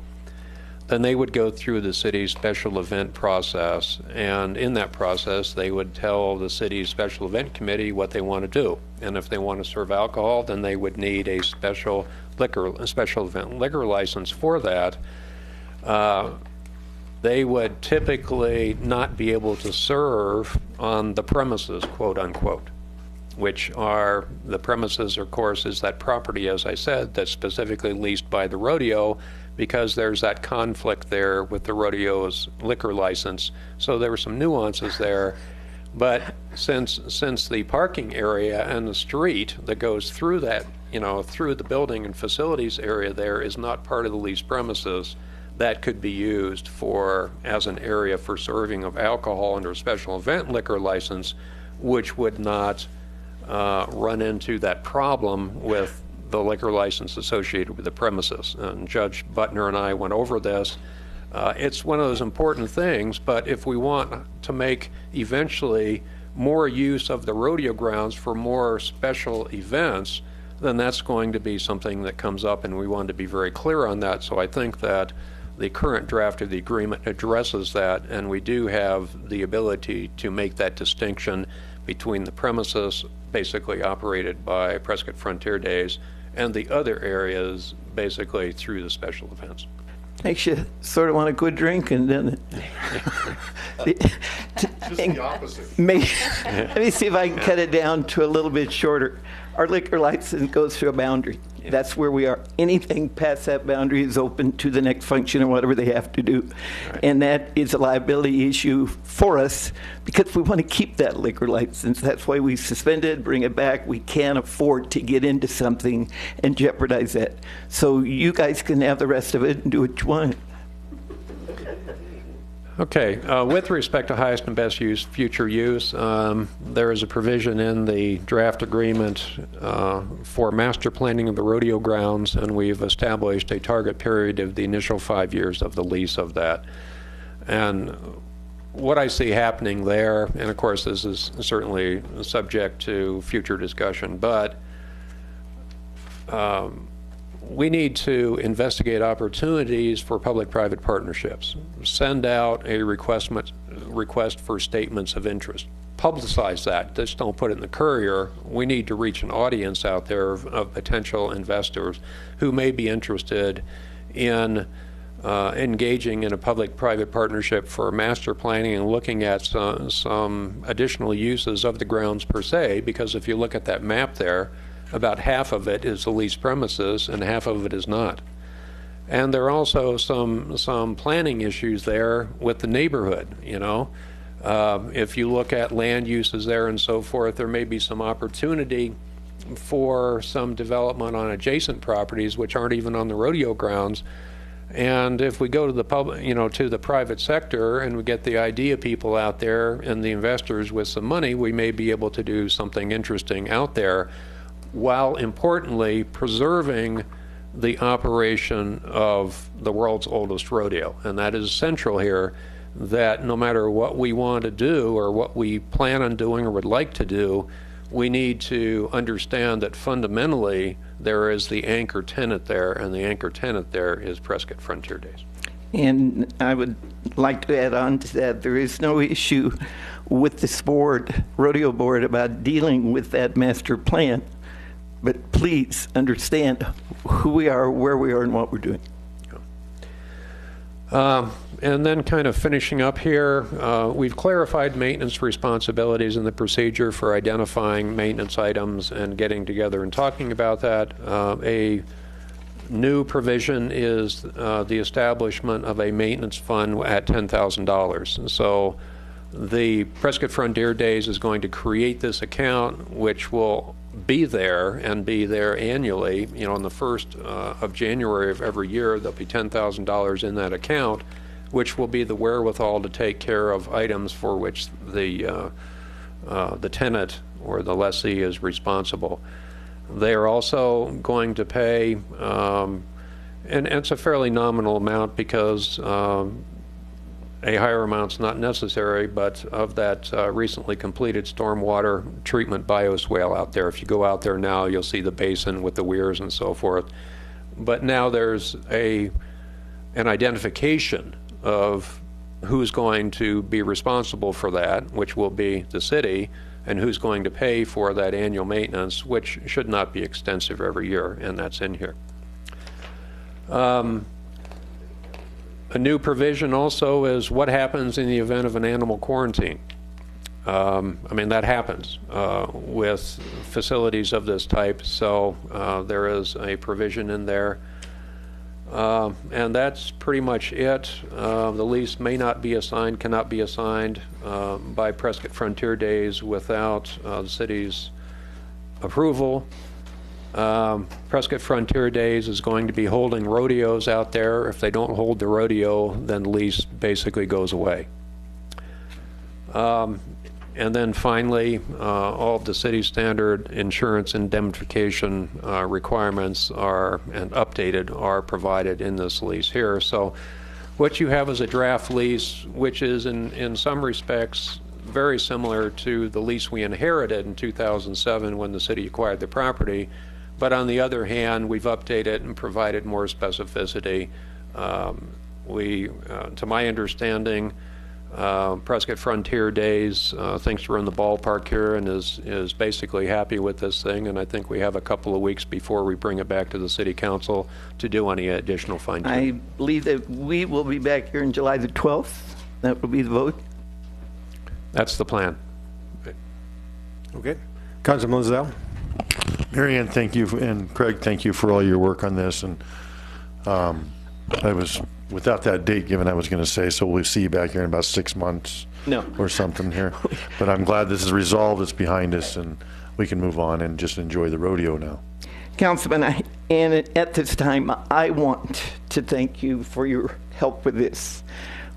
then they would go through the city's special event process, and in that process they would tell the city's special event committee what they want to do. And if they want to serve alcohol, then they would need a special event liquor license for that. They would typically not be able to serve on the premises, quote unquote, which are the premises, of course, is that property, as I said, that's specifically leased by the rodeo, because there's that conflict there with the rodeo's liquor license. So there were some nuances there. But since the parking area and the street that goes through that, through the building and facilities area there is not part of the leased premises, that could be used as an area for serving of alcohol under a special event liquor license, which would not run into that problem with the liquor license associated with the premises. And Judge Butner and I went over this. It's one of those important things, but if we want to make eventually more use of the rodeo grounds for more special events, then that's going to be something that comes up, and we want to be very clear on that. So I think that the current draft of the agreement addresses that, and we do have the ability to make that distinction between the premises basically operated by Prescott Frontier Days and the other areas basically through the special events. Makes you sort of want a good drink, and then Just the opposite. let me see if I can cut it down to a little bit shorter. Our liquor license goes through a boundary. Yeah. That's where we are. Anything past that boundary is open to the next function or whatever they have to do. Right. And that is a liability issue for us because we want to keep that liquor license. That's why we suspend it, bring it back. We can't afford to get into something and jeopardize that. So you guys can have the rest of it and do what you want. Okay, with respect to highest and best use, future use, there is a provision in the draft agreement for master planning of the rodeo grounds, and we've established a target period of the initial 5 years of the lease of that. And what I see happening there, and of course this is certainly subject to future discussion, but we need to investigate opportunities for public-private partnerships. Send out a request for statements of interest. Publicize that. Just don't put it in the Courier. We need to reach an audience out there of potential investors who may be interested in engaging in a public-private partnership for master planning and looking at some additional uses of the grounds per se, because if you look at that map there, about half of it is the leased premises and half of it is not. And there are also some planning issues there with the neighborhood, If you look at land uses there and so forth, there may be some opportunity for some development on adjacent properties which aren't even on the rodeo grounds. And if we go to the public, to the private sector, and we get the idea people out there and the investors with some money, we may be able to do something interesting out there, while importantly preserving the operation of the world's oldest rodeo. And that is central here, that no matter what we want to do or what we plan on doing or would like to do, we need to understand that fundamentally there is the anchor tenant there, and the anchor tenant there is Prescott Frontier Days. And I would like to add on to that, there is no issue with this board, rodeo board, about dealing with that master plan. But please understand who we are, where we are, and what we're doing. And then kind of finishing up here, we've clarified maintenance responsibilities and the procedure for identifying maintenance items and getting together and talking about that. A new provision is the establishment of a maintenance fund at $10,000. So the Prescott Frontier Days is going to create this account, which will be there and be there annually. You know, on the 1st of January of every year, there'll be $10,000 in that account, which will be the wherewithal to take care of items for which the tenant or the lessee is responsible. They are also going to pay, and it's a fairly nominal amount because a higher amount's not necessary, but of that recently completed stormwater treatment bioswale out there. If you go out there now, you'll see the basin with the weirs and so forth. But now there's an identification of who's going to be responsible for that, which will be the city, and who's going to pay for that annual maintenance, which should not be extensive every year, and that's in here. A new provision also is what happens in the event of an animal quarantine. I mean, that happens with facilities of this type, so there is a provision in there. And that's pretty much it. The lease may not be assigned, cannot be assigned by Prescott Frontier Days without the city's approval. Prescott Frontier Days is going to be holding rodeos out there. If they don't hold the rodeo, then the lease basically goes away. And then finally, all of the city standard insurance indemnification requirements are, and updated, are provided in this lease here. So what you have is a draft lease, which is in some respects very similar to the lease we inherited in 2007 when the city acquired the property. But on the other hand, we've updated and provided more specificity. To my understanding, Prescott Frontier Days thinks we're in the ballpark here and is basically happy with this thing, and I think we have a couple of weeks before we bring it back to the City Council to do any additional fine-tuning. I believe that we will be back here on July the 12th. That will be the vote. That's the plan. Okay. Councilman Lozelle? Marianne, thank you, and Craig, thank you for all your work on this. And I was, without that date given, I was going to say, so we'll see you back here in about 6 months or something here. But I'm glad this is resolved, it's behind us, and we can move on and just enjoy the rodeo now. Councilman, and at this time, I want to thank you for your help with this.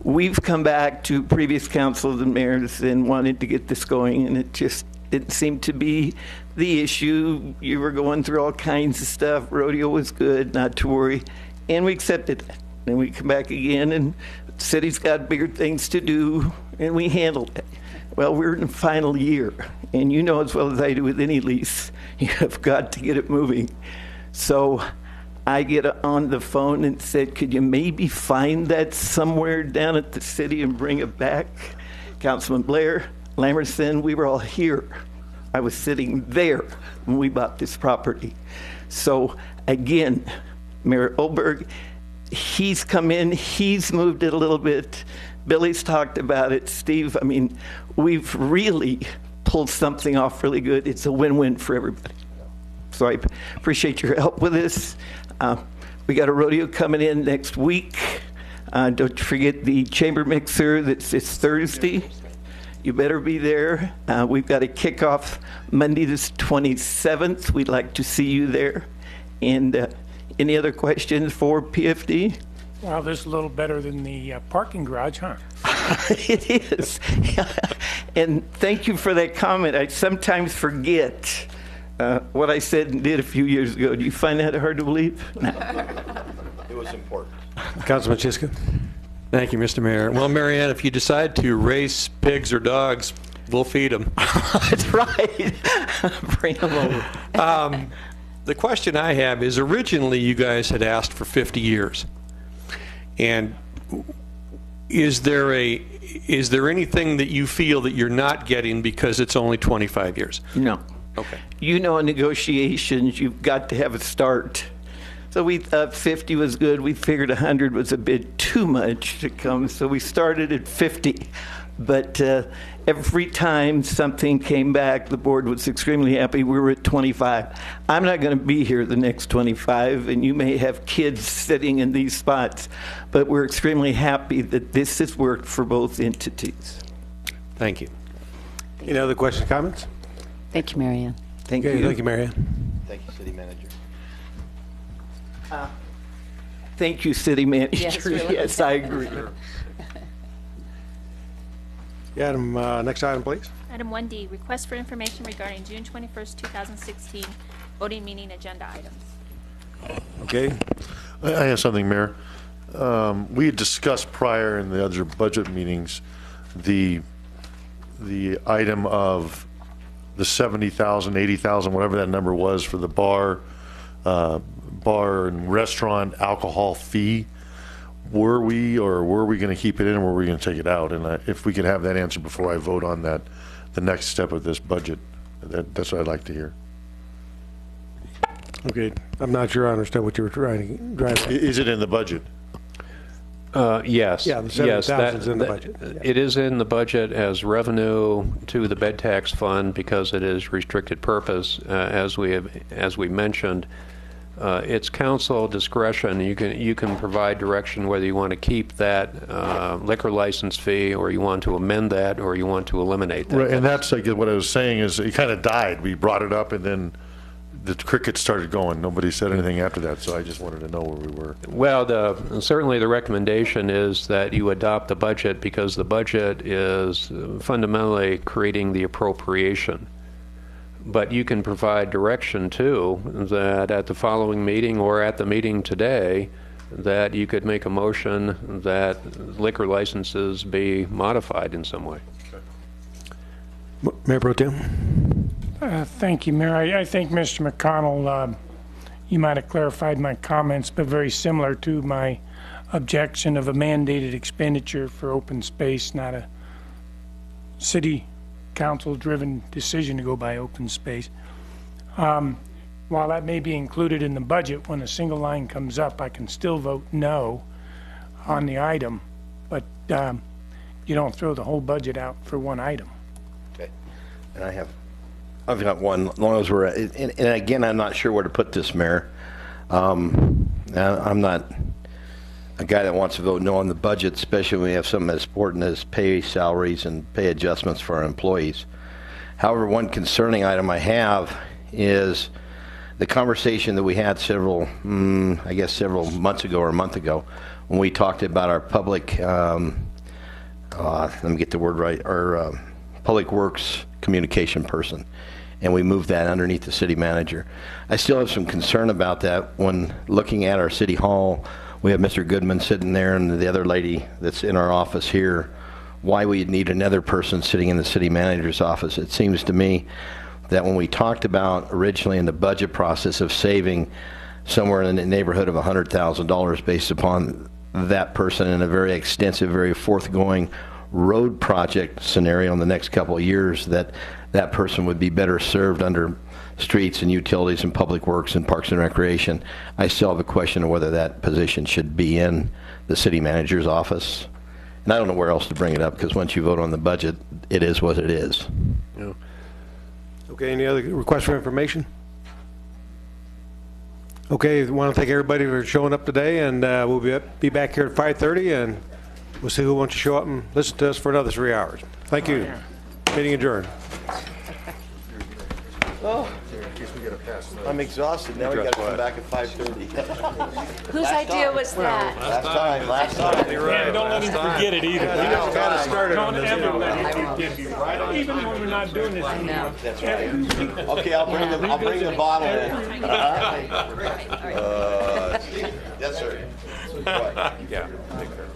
We've come back to previous councils and mayors and wanted to get this going, and it just didn't seem to be the issue. You were going through all kinds of stuff. Rodeo was good, not to worry. And we accepted it. And we come back again, and the city's got bigger things to do, and we handled it. Well, we're in the final year, and you know as well as I do with any lease, you have got to get it moving. So I get on the phone and said, could you maybe find that somewhere down at the city and bring it back? Councilman Blair, Lamerson, we were all here. I was sitting there when we bought this property. So again, Mayor Olberg, he's come in, he's moved it a little bit. Billy's talked about it. Steve, I mean, we've really pulled something off really good. It's a win-win for everybody. So I appreciate your help with this. We got a rodeo coming in next week. Don't forget the chamber mixer that's this Thursday. You better be there. We've got a kickoff Monday the 27th. We'd like to see you there. And any other questions for PFD? Well, this is a little better than the parking garage, huh? It is. And thank you for that comment. I sometimes forget what I said and did a few years ago. Do you find that hard to believe? No. It was important. Councilman Chiska? Thank you, Mr. Mayor. Well, Marianne, if you decide to race pigs or dogs, we'll feed them. That's right. Bring them over. The question I have is, originally you guys had asked for 50 years. And is there anything that you feel that you're not getting because it's only 25 years? No. Okay. You know, in negotiations, you've got to have a start. So we thought 50 was good. We figured 100 was a bit too much to come, so we started at 50. But every time something came back, the board was extremely happy. We were at 25. I'm not going to be here the next 25, and you may have kids sitting in these spots, but we're extremely happy that this has worked for both entities. Thank you. Any other questions, comments? Thank you, Marianne. Thank Okay, you. thank you, Marianne. Thank you, City Manager. Thank you, City Manager. Yes, really. Yes, I agree. Adam, next item, please. Item 1D, request for information regarding June 21st, 2016 voting meeting agenda items. Okay. I have something, Mayor. We had discussed prior in the other budget meetings, the item of the 70,000, 80,000, whatever that number was for the bar and restaurant alcohol fee. Were we going to keep it in, or were we going to take it out? And if we could have that answer before I vote on that, the next step of this budget, that's what I'd like to hear. Okay, I'm not sure I understand what you were trying to drive at. Is it in the budget? Yes. Yeah, the Yes, 70,000 is in the budget. It is in the budget as revenue to the bed tax fund because it is restricted purpose. As we mentioned, it's council discretion. You can provide direction whether you want to keep that liquor license fee, or you want to amend that, or you want to eliminate that. Right, and that's like what I was saying is it kind of died. We brought it up, and then the crickets started going. Nobody said anything after that, so I just wanted to know where we were. Well, certainly the recommendation is that you adopt the budget because the budget is fundamentally creating the appropriation. But you can provide direction, too, that at the following meeting or at the meeting today, that you could make a motion that liquor licenses be modified in some way. Mayor Pro Tem? Thank you, Mayor. I think, Mr. McConnell, you might have clarified my comments, but very similar to my objection of a mandated expenditure for open space, not a city council-driven decision to go by open space. While that may be included in the budget, when a single line comes up, I can still vote no on the item, but you don't throw the whole budget out for one item. Okay. And I've got one, as long as we're, and again, I'm not sure where to put this, Mayor. I'm not a guy that wants to vote no on the budget, especially when we have something as important as pay salaries and pay adjustments for our employees. However, one concerning item I have is the conversation that we had several months ago or a month ago when we talked about our public, let me get the word right, our public works communication person. And we moved that underneath the city manager. I still have some concern about that when looking at our city hall. We have Mr. Goodman sitting there and the other lady that's in our office here. Why we'd need another person sitting in the city manager's office. It seems to me that when we talked about originally in the budget process of saving somewhere in the neighborhood of $100,000 based upon that person in a very extensive, very forthgoing road project scenario in the next couple of years, that person would be better served under streets and utilities and public works and parks and recreation. I still have a question of whether that position should be in the city manager's office. And I don't know where else to bring it up, because once you vote on the budget, it is what it is. Yeah. Okay, any other requests for information? Okay, I want to thank everybody for showing up today, and we'll be back here at 5:30, and we'll see who wants to show up and listen to us for another 3 hours. Thank you. Meeting adjourned. Oh, I'm exhausted. Now we got to come back at 5:30. Whose idea was that? Last time. Yeah, don't let him forget it either. Got us started on Don't this. ever let him forgive you. Even when we're not doing this anymore. That's right. Okay, I'll bring the bottle in. Yes, sir. Yeah. Take care.